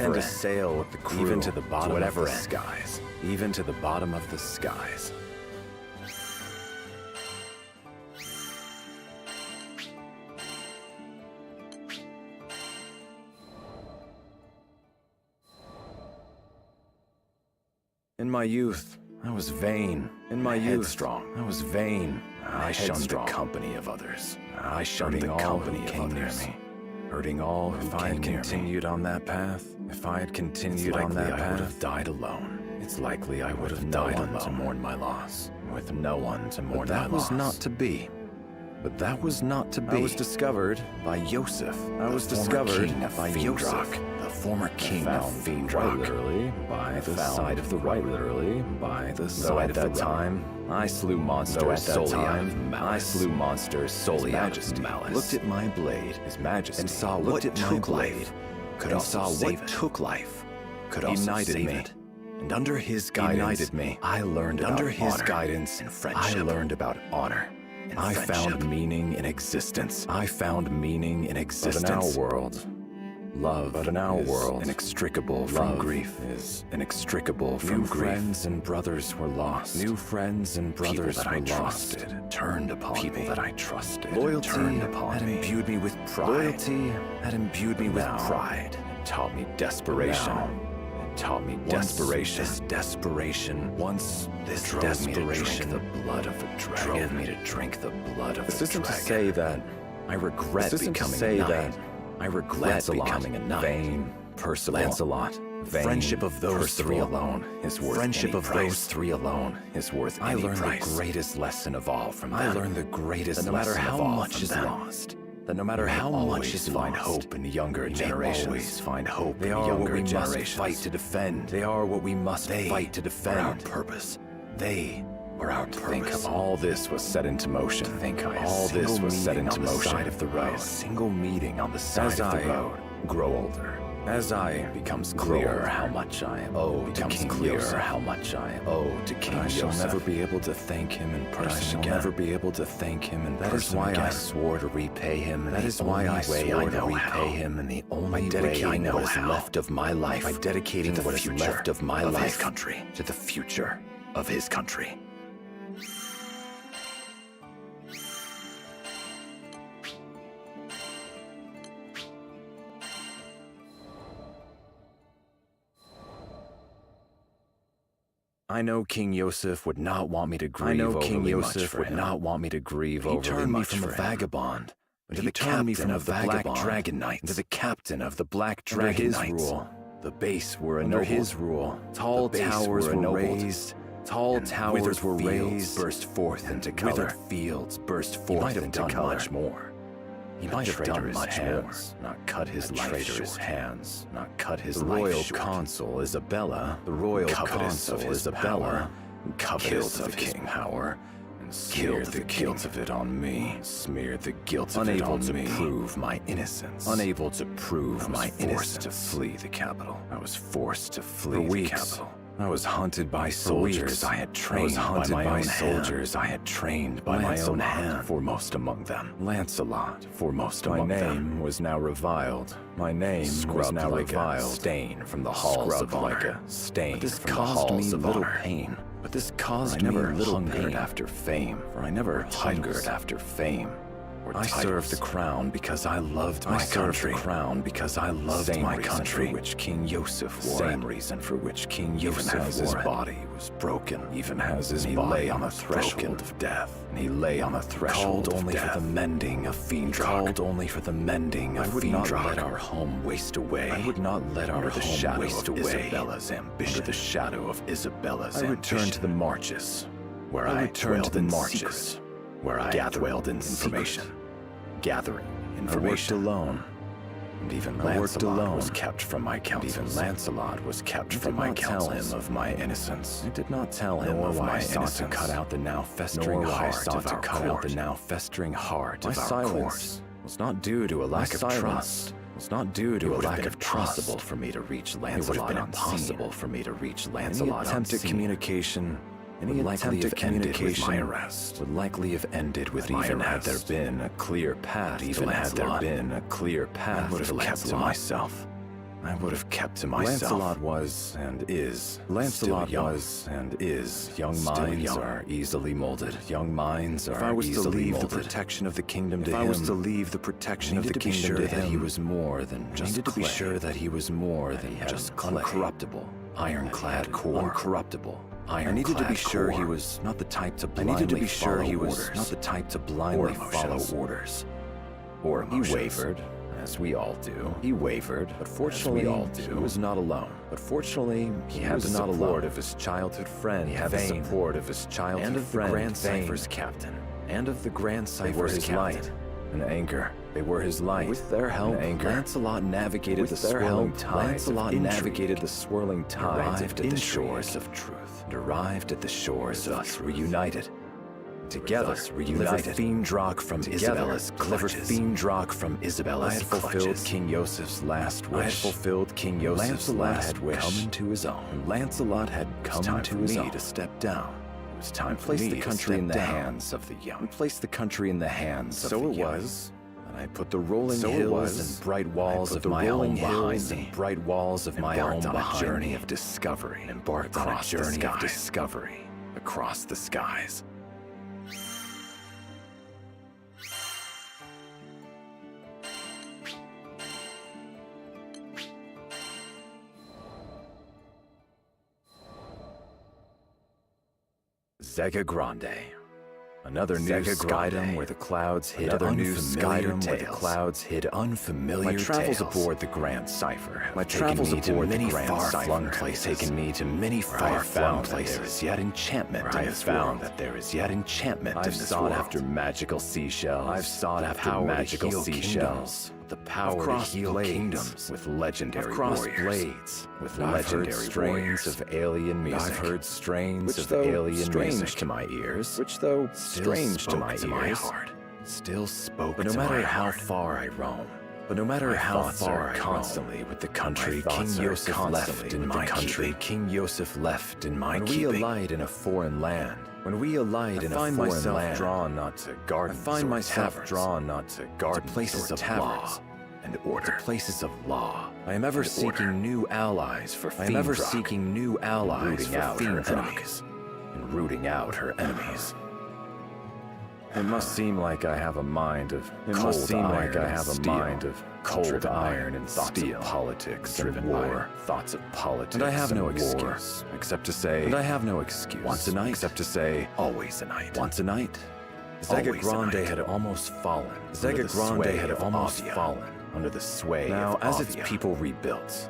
to the bottom of the skies. Even to the bottom of the skies. In my youth, I was vain. I shunned the company of others. Hurting all who came near me. Hurting all who came near me. If I had continued on that path, I would have died alone. It's likely I would have died alone to mourn my loss. With no one to mourn my loss. But that was not to be. I was discovered by Yosef. The former king of Fiendrock. Literally, by the side of the road. At that time, I slew monsters solely out of malice. Looked at my blade, His Majesty, and saw what took life. Could also save it. And under his guidance, I learned about guidance and friendship. I learned about honor. I found meaning in existence. But in our world, love is inextricable from grief. New friends and brothers were lost. People that I trusted turned upon me. Loyalty had imbued me with pride. And taught me desperation. This desperation drove me to drink the blood of a dragon. This isn't to say that I regret becoming a knight. Vain, Percival, Lancelot. Friendship of those three alone is worth any price. I learned the greatest lesson of all from them. That no matter how much is lost, that no matter how much is find hope in younger generations. They are what we must fight to defend. Our purpose. They were our purpose. Think of all this was set into motion. All this was set into motion. A single meeting on the side of the road. Grow older. As I becomes clearer how much I owe to King Yosef. I shall never be able to thank him in person again. That is why I swore to repay him. That is why I swore to repay him in the only way I know what is left of my life. By dedicating what is left of my life to the future of his country. I know King Yosef would not want me to grieve overly much for him. He turned me from a vagabond into the captain of the Black Dragon Knights. Under his rule, The base were under his rule. Tall towers were raised. Tall towers were raised, burst forth into color. Withered fields burst forth into color. Much more. He might have done much more. Not cut his life short. Hands, not cut his life short. The royal consul Isabella, the royal consul Isabella, covetous of his power, and smeared the guilt of it on me. Smeared the guilt of it on me. Unable to prove my innocence. Unable to prove my innocence. To flee the capital. I was forced to flee the capital. I was hunted by soldiers I had trained by my own soldiers I had trained by my own hand, foremost among them. Lancelot, foremost among them. My name was now reviled. My name was now reviled. Stain from the halls of honor. Stain from the halls of little pain. But this caused me little pain after fame. For I never hungered after fame. I served the crown because I loved my country. I served the crown because I loved my country. For which King Yosef wore. Same reason for which King Yosef wore. Even as his body was broken. Even as his body lay on the threshold of death. And he lay on the threshold of death. Called only for the mending of Fiendrock. Called only for the mending of Fiendrock. I would not let our home waste away. I would not let our home waste away. Isabella's ambition. Under the shadow of Isabella's ambition. I returned to the marches. Where I returned to the marches. Where I gathered information. Gathering information. I worked alone. And even Lancelot was kept from my counsels. Even Lancelot was kept from my counsels. I did not tell him of my innocence. I did not tell him of my innocence. To cut out the now festering heart of our court. The now festering heart of our court. Was not due to a lack of trust. Was not due to a lack of trust. It would have been impossible for me to reach Lancelot. It would have been impossible for me to reach Lancelot. Any attempt at communication. Any attempt at communication with my arrest would likely have ended with my arrest. Even had there been a clear path, even had there been a clear path, I would have kept to myself. I would have kept to myself. Lancelot was and is. Lancelot was and is. Young minds are easily molded. Young minds are easily molded. If I was to leave the protection of the kingdom to him, if I was to leave the protection of the kingdom to him, that he was more than just clay. I needed to be sure that he was more than just uncorruptible, ironclad core, uncorruptible. I needed to be sure he was not the type to blindly follow orders. Or emotions. He wavered, as we all do. He wavered, but fortunately, he was not alone. But fortunately, he had the support of his childhood friend. He had the support of his childhood friend, and of the Grand Cypher's captain, and of the Grand Cypher's captain. An anchor. They were his light. With their help, Lancelot navigated the swirling tides of intrigue. Navigated the swirling tides of the shores of truth. Arrived at the shores of truth. Reunited. Together, reunited. Fiendrock from Isabella's clutches. Fiendrock from Isabella's I had fulfilled King Yosef's last wish. I had fulfilled King Yosef's last wish. Come into his own. Lancelot had come to his own to step down. It was time for me to country in the hands of the young. Place the country in the hands of the young. So it was. I put the rolling hills and bright walls of my home behind me. Bright walls of my home behind me. Embarked on a journey of discovery. Embarked on a journey of discovery across the skies. Zega Grande. Another new Skydom where the clouds hid unfamiliar tales. My travels aboard the Grand Cypher. My travels aboard the Grand Cypher have taken me to many far-flung places. Yet enchantment. I have found that there is yet enchantment. I've sought after magical seashells. I've sought after magical seashells. The power to heal kingdoms with legendary warriors. Blades with legendary strains of alien music. I've heard strains of alien music to my ears, which though strange to my ears, still spoke. But no matter how far I roam, but no matter how far I constantly with the country King Yosef left in my country, King Yosef left in my keeping. When we allied in a foreign land. When we allied in a foreign land, I find myself drawn not to gardens, places of law and order, to places of law. I am ever seeking new allies for Fiendrock. I am ever seeking new allies for Fiendrock and rooting out her enemies. It must seem like I have a mind of cold iron and steel, politics and war, thoughts of politics. And I have no excuse except to say, and I have no excuse once a night except to say, always a night. Once a night, Zega Grande had almost fallen. Zega Grande had almost fallen under the sway. Now, as its people rebuilt,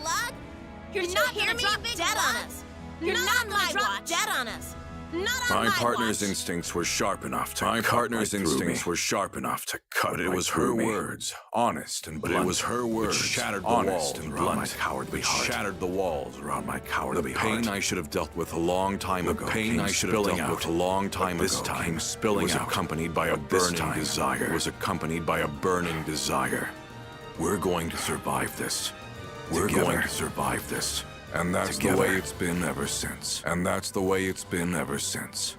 luck! You're not gonna drop dead on us. You're not gonna drop dead on us. Not on My partner's watch. instincts were sharp enough to cut cut but it was her words, honest and blunt. But it was her words, which shattered the walls around my cowardly heart. Shattered the walls around my cowardly heart. The pain I should have dealt with a long time ago. The pain I should have dealt with a long time ago. This time came spilling out. Was accompanied by a burning desire. It was accompanied by a burning desire. We're going to survive this. We're going to survive this. And that's the way it's been ever since. And that's the way it's been ever since.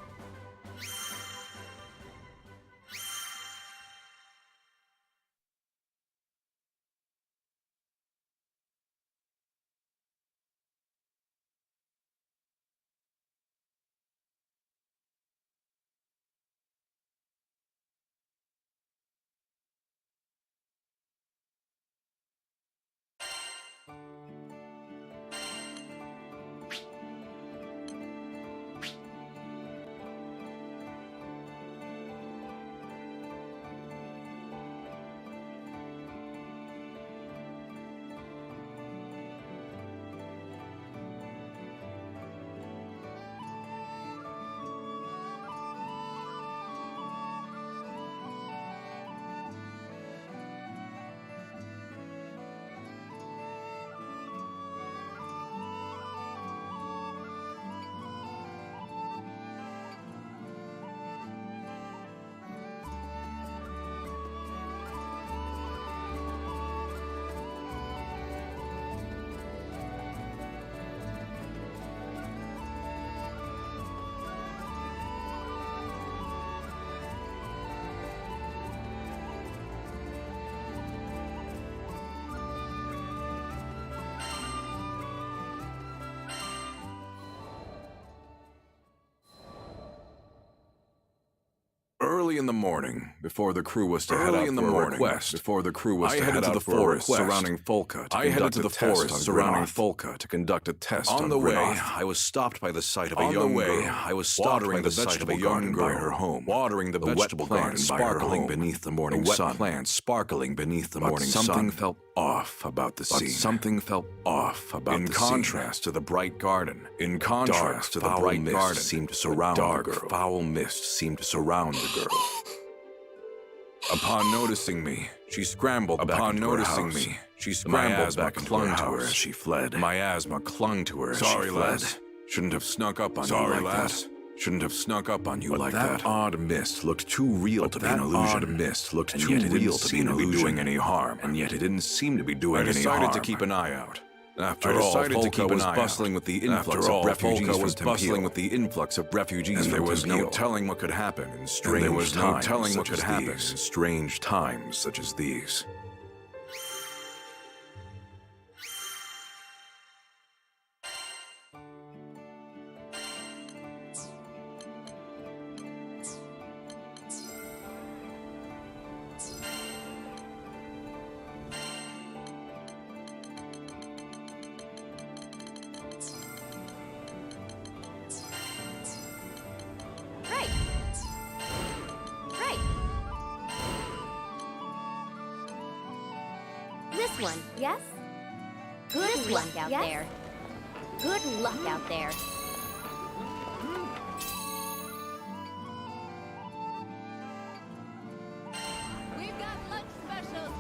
Early in the morning, before the crew was to head out for a request, before the crew was to head to the forest surrounding Folca to conduct a test. On the way, I was stopped by the sight of a young girl. I was watering the vegetable garden by her home, watering the vegetable garden sparkling beneath the morning sun. Wet plants sparkling beneath the morning sun. Something felt off about the scene. Something felt off about the scene. In contrast to the bright garden, in contrast to the bright garden, seemed to surround the girl. Foul mist seemed to surround the girl. Upon noticing me, she scrambled back into her house. My asthma clung to her as she fled. My asthma clung to her as she fled. Sorry, lass. Shouldn't have snuck up on you like that. Shouldn't have snuck up on you like that. That odd mist looked too real to be an illusion. That odd mist looked too real to be an illusion. Doing any harm, and yet it didn't seem to be doing any harm. I decided to keep an eye out. After all, Folca was bustling with the influx of refugees and there was no telling what could happen in strange times such as these. One, yes? Good luck out there. Good luck out there. We've got lunch specials.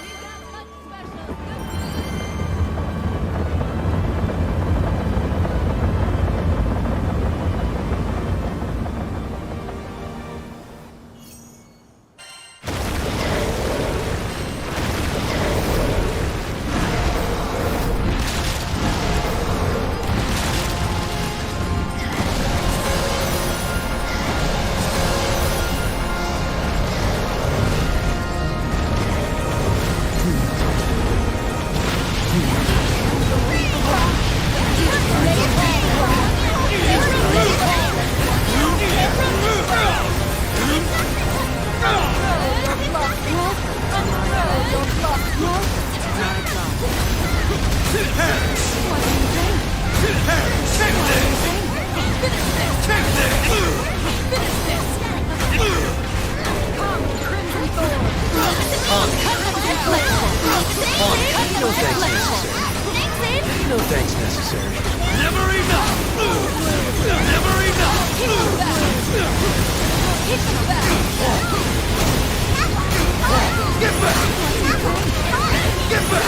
We've got lunch specials. No thanks necessary. Never enough! Never enough! Get back! Get back!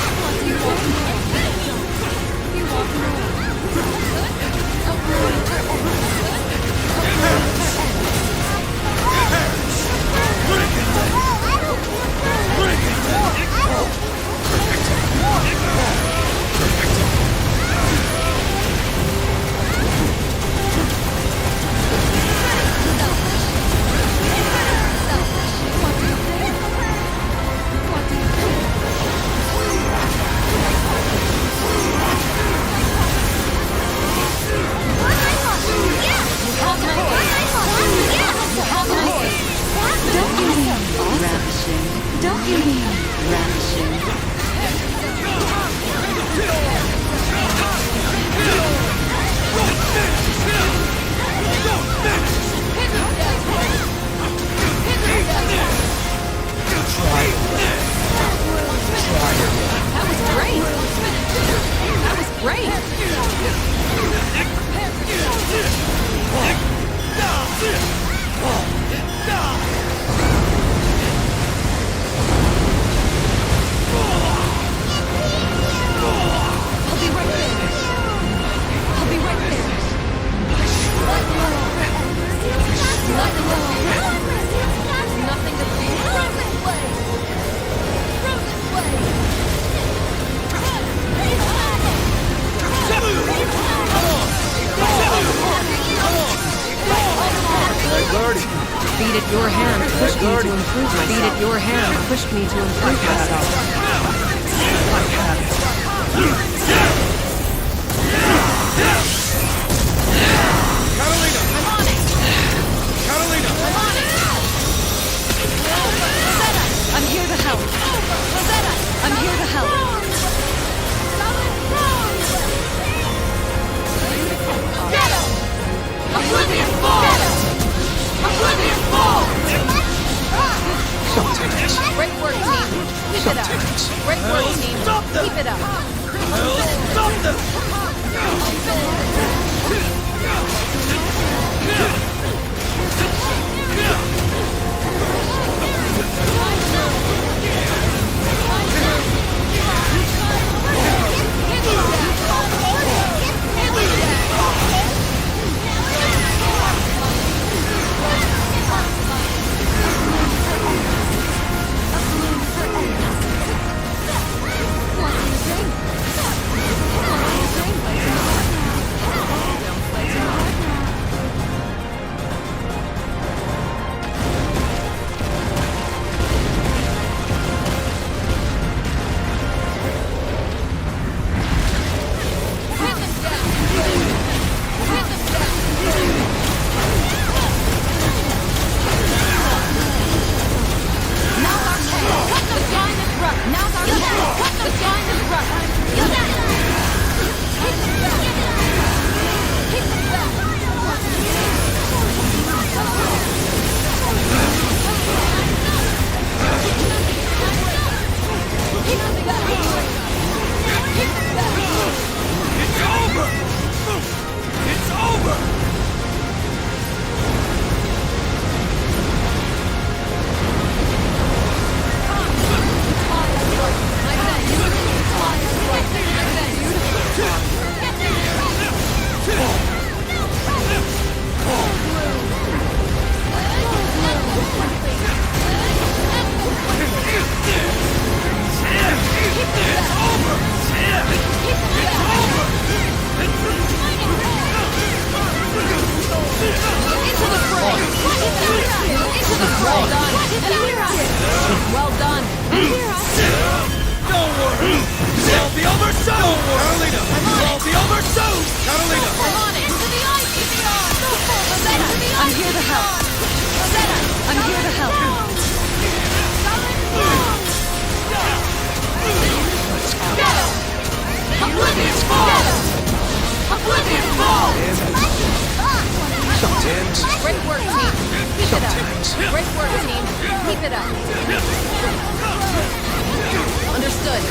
Understood.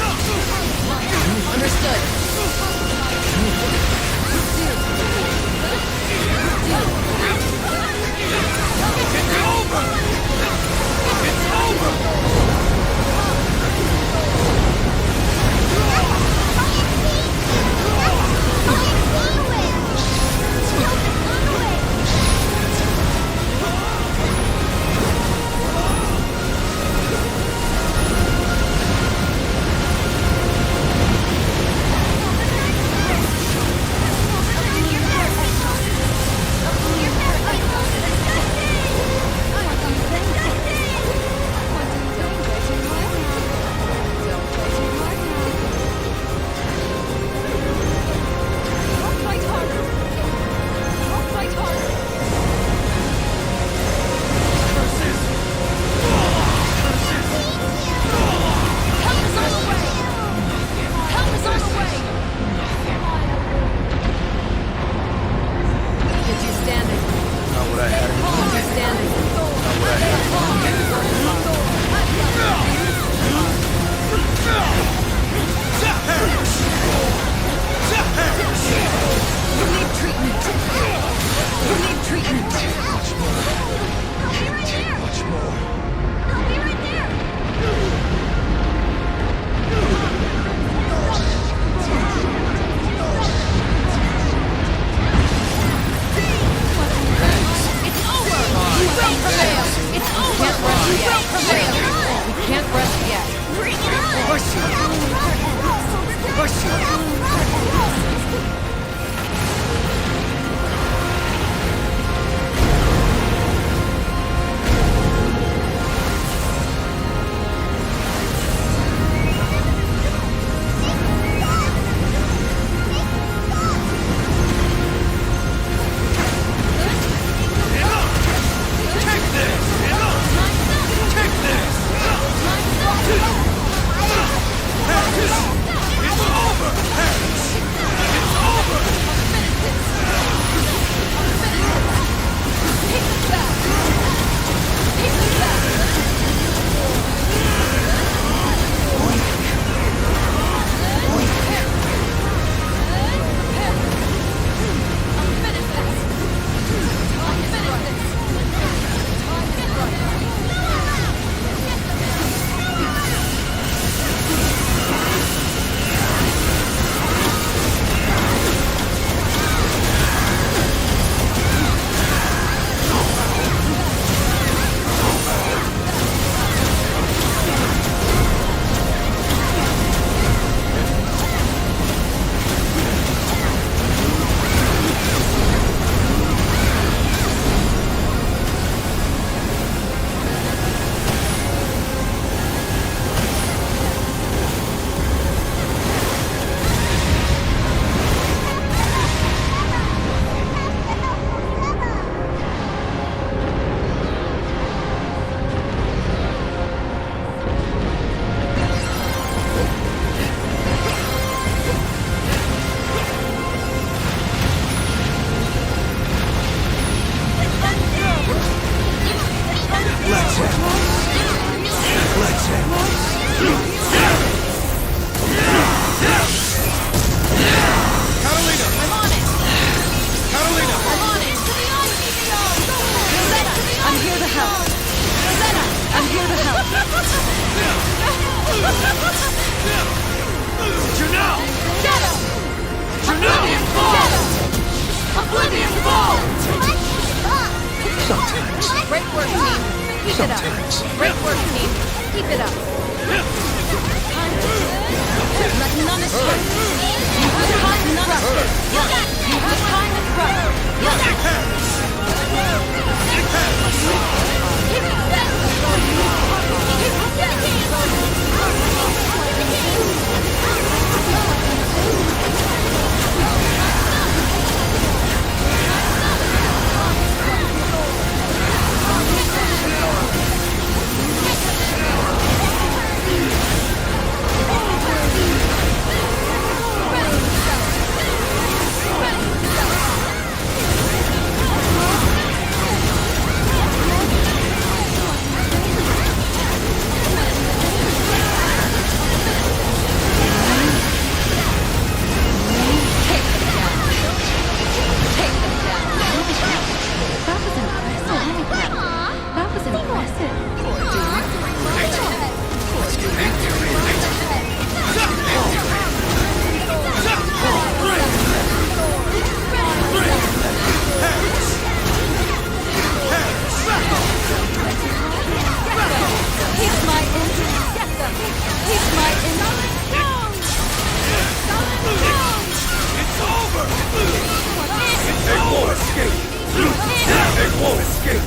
won't escape!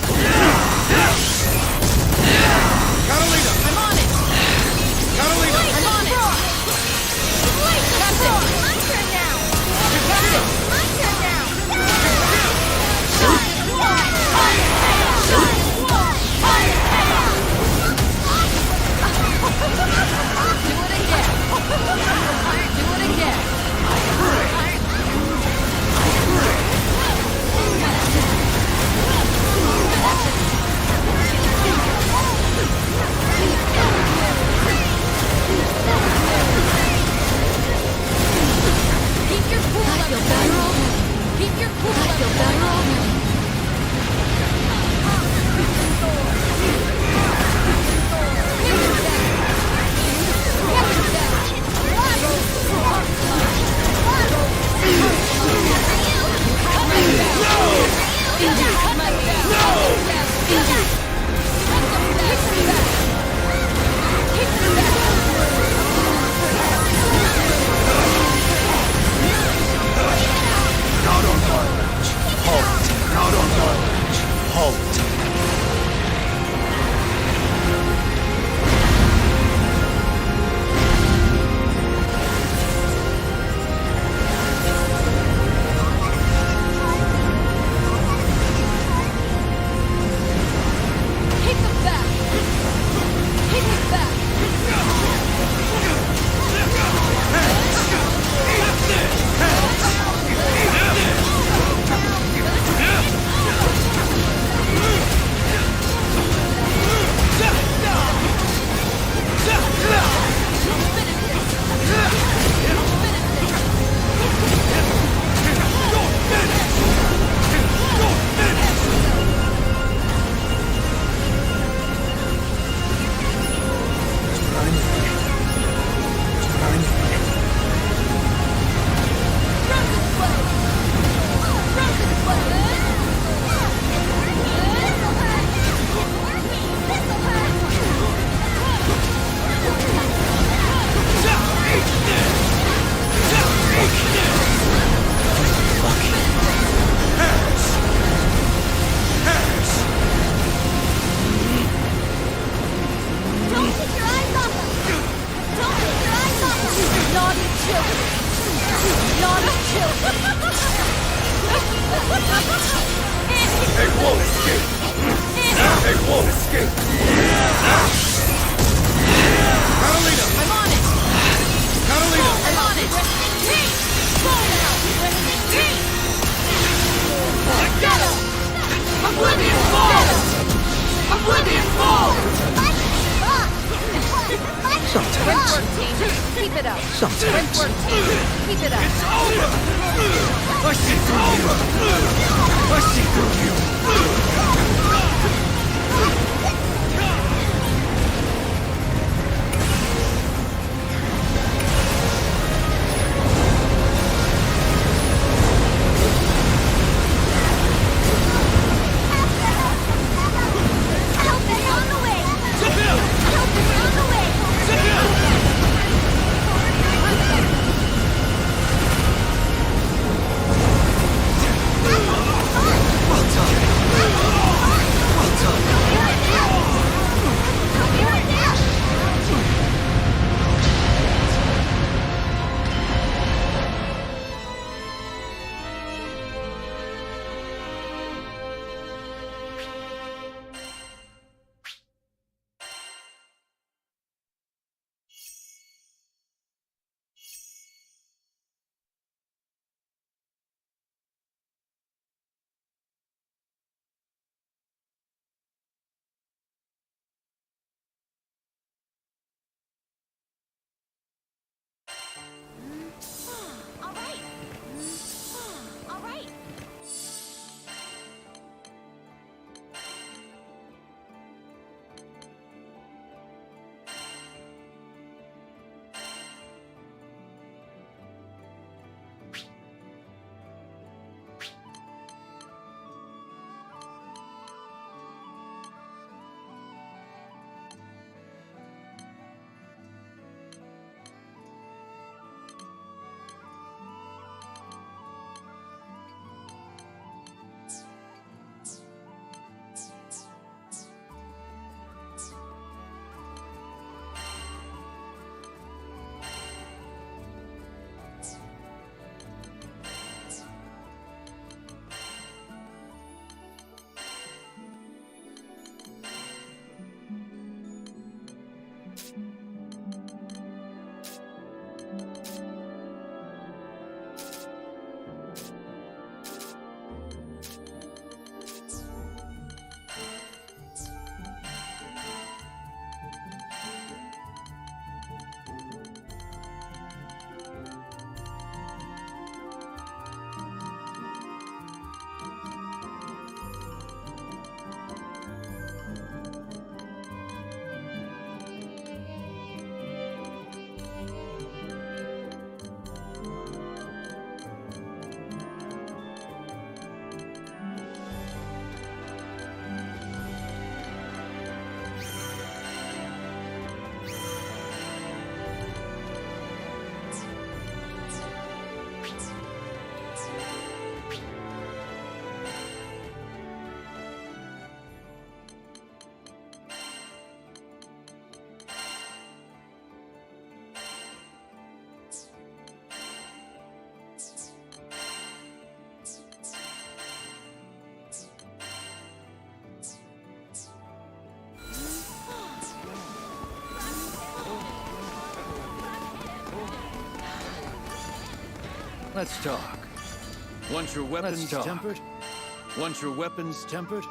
Catalina! I'm on it! Catalina! I'm on it! Captain! My turn now! Captain! My turn now! Do it again! Do it again! Keep your cool, I feel better already. Keep your cool, I feel better already. Not on my watch. Halt! Not on my watch. Halt! Take them back! Take them back! Don't take your eyes off them! Don't take your eyes off them! Naughty children! Naughty children! They won't escape! They won't escape! Catalina! I'm on it! Catalina! I'm on it! Go now! Get him! Oblivion falls! Oblivion falls! Great work, team! Keep it up! Great work, team! Keep it up! It's over! I see through you! I see through you! Help is on the way! Seville! Help is on the way! Seville! Well done! Let's talk. Want your weapons tempered? Want your weapons tempered?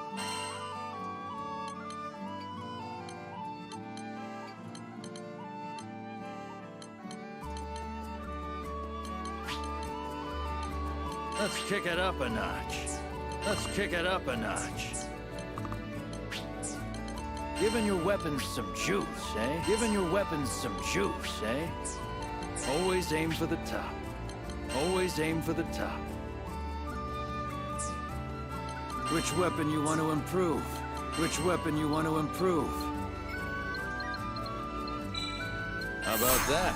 Let's kick it up a notch. Let's kick it up a notch. Giving your weapons some juice, eh? Giving your weapons some juice, eh? Always aim for the top. Always aim for the top. Which weapon you want to improve? Which weapon you want to improve? How about that?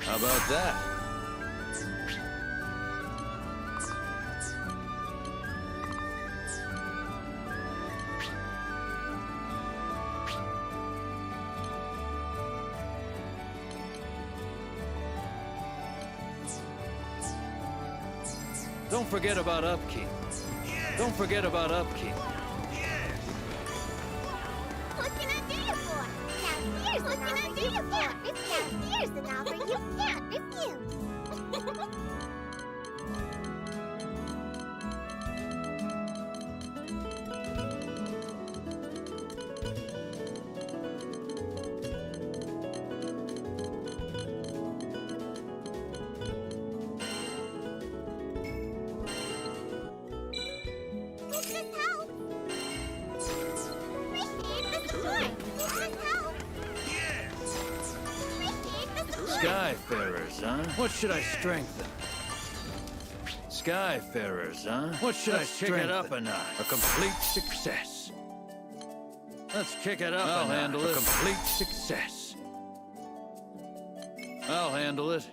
How about that? Don't forget about upkeep. Don't forget about upkeep. What can I do you for? Now here's what can I do you for? Now here's an offer you can't refuse. Skyfarers, huh? What should I strengthen? Skyfarers, huh? What should I strengthen? Kick it up a notch. A complete success. Let's kick it up a notch. I'll handle it. A complete success. I'll handle it.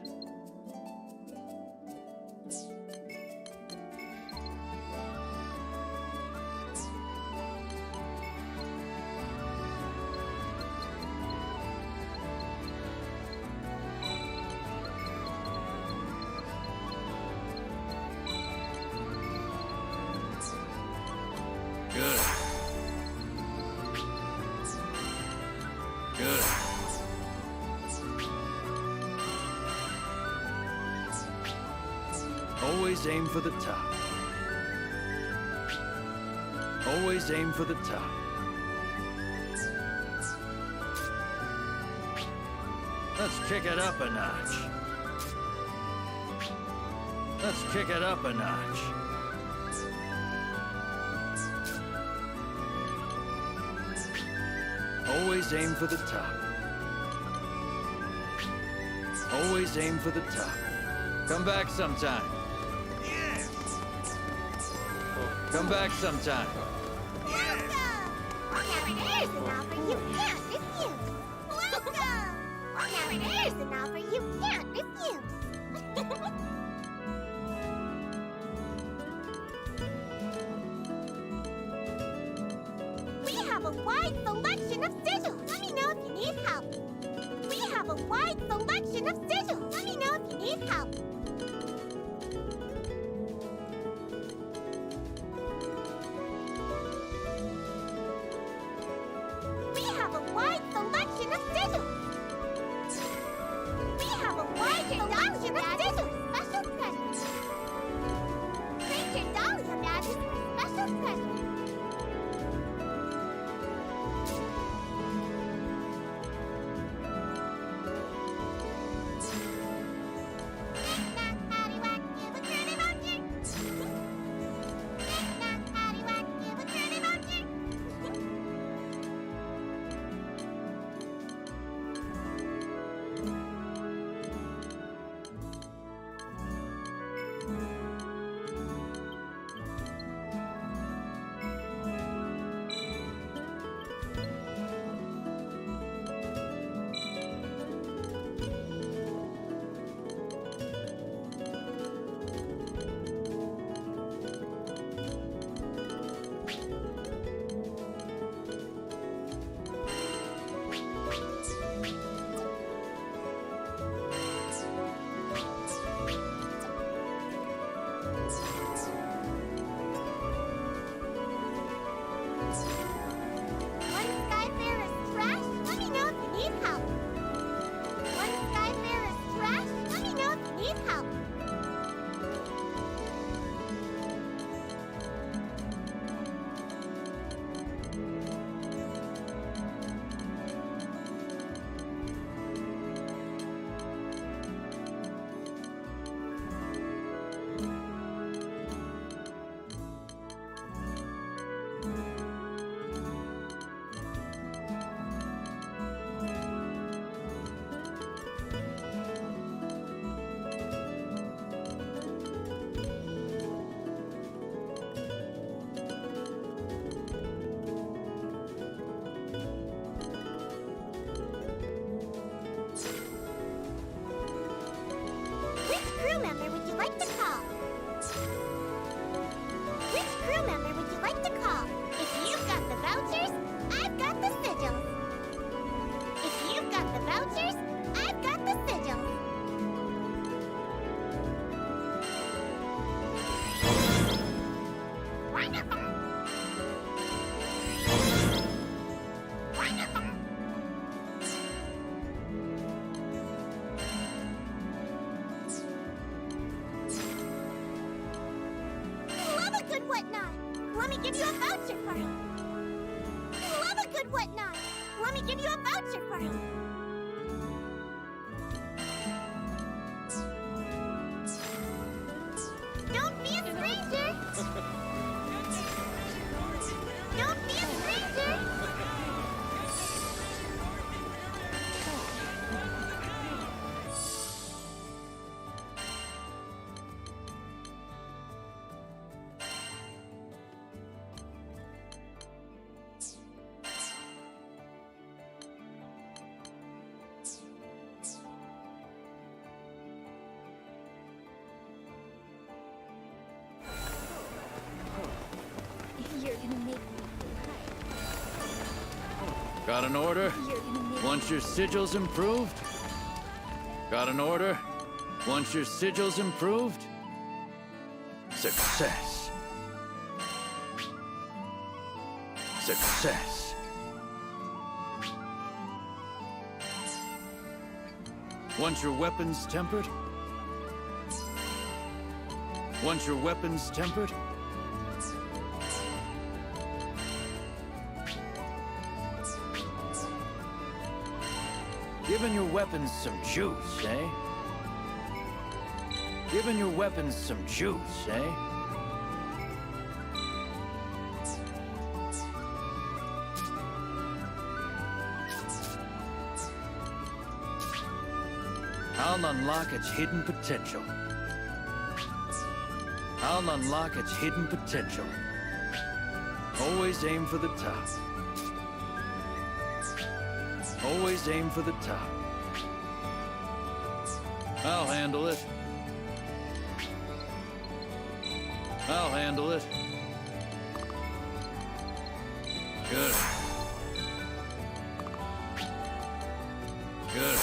Always aim for the top. Always aim for the top. Let's kick it up a notch. Let's kick it up a notch. Always aim for the top. Always aim for the top. Come back sometime. Come back sometime. Welcome! Now here's an offer you can't refuse. Welcome! Now here's an offer you can't refuse. We have a wide selection of sigils. Let me know if you need help. We have a wide selection of sigils. Let me know if you need help. We have a wide selection of crew member would you like to call? If you've got the vouchers, I've got the sigils. If you've got the vouchers, I've got the sigils. Wonderful! Wonderful! Love a good whatnot. Let me give you a voucher for it. Love a good whatnot. Let me give you a voucher for it. Don't be a stranger. Don't be a stranger. You're gonna make me Got an order? You're gonna make Want your sigils improved? Got an order? Want your sigils improved? Success. Success. Want your weapons tempered? Want your weapons tempered? Giving your weapons some juice, eh? Giving your weapons some juice, eh? I'll unlock its hidden potential. I'll unlock its hidden potential. Always aim for the top. Always aim for the top. I'll handle it. I'll handle it. Good. Good.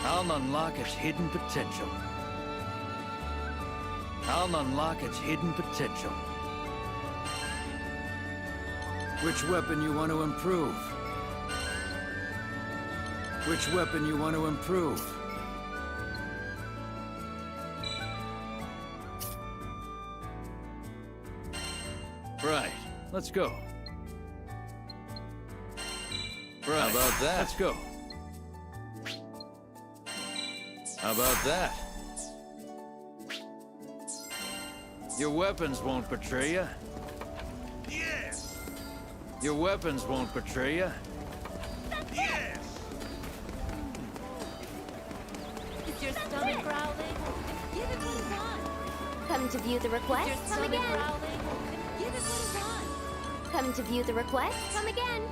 I'll unlock its hidden potential. I'll unlock its hidden potential. Which weapon you want to improve? Which weapon you want to improve? Right, let's go. Right, how about that? Let's go. How about that? Your weapons won't betray you. Yes! Your weapons won't betray you. Yes! Is your stomach growling? Give it what it's on. Come to view the request? Is your Come stomach again. growling? Give it what it's on. Come to view the request? Come again.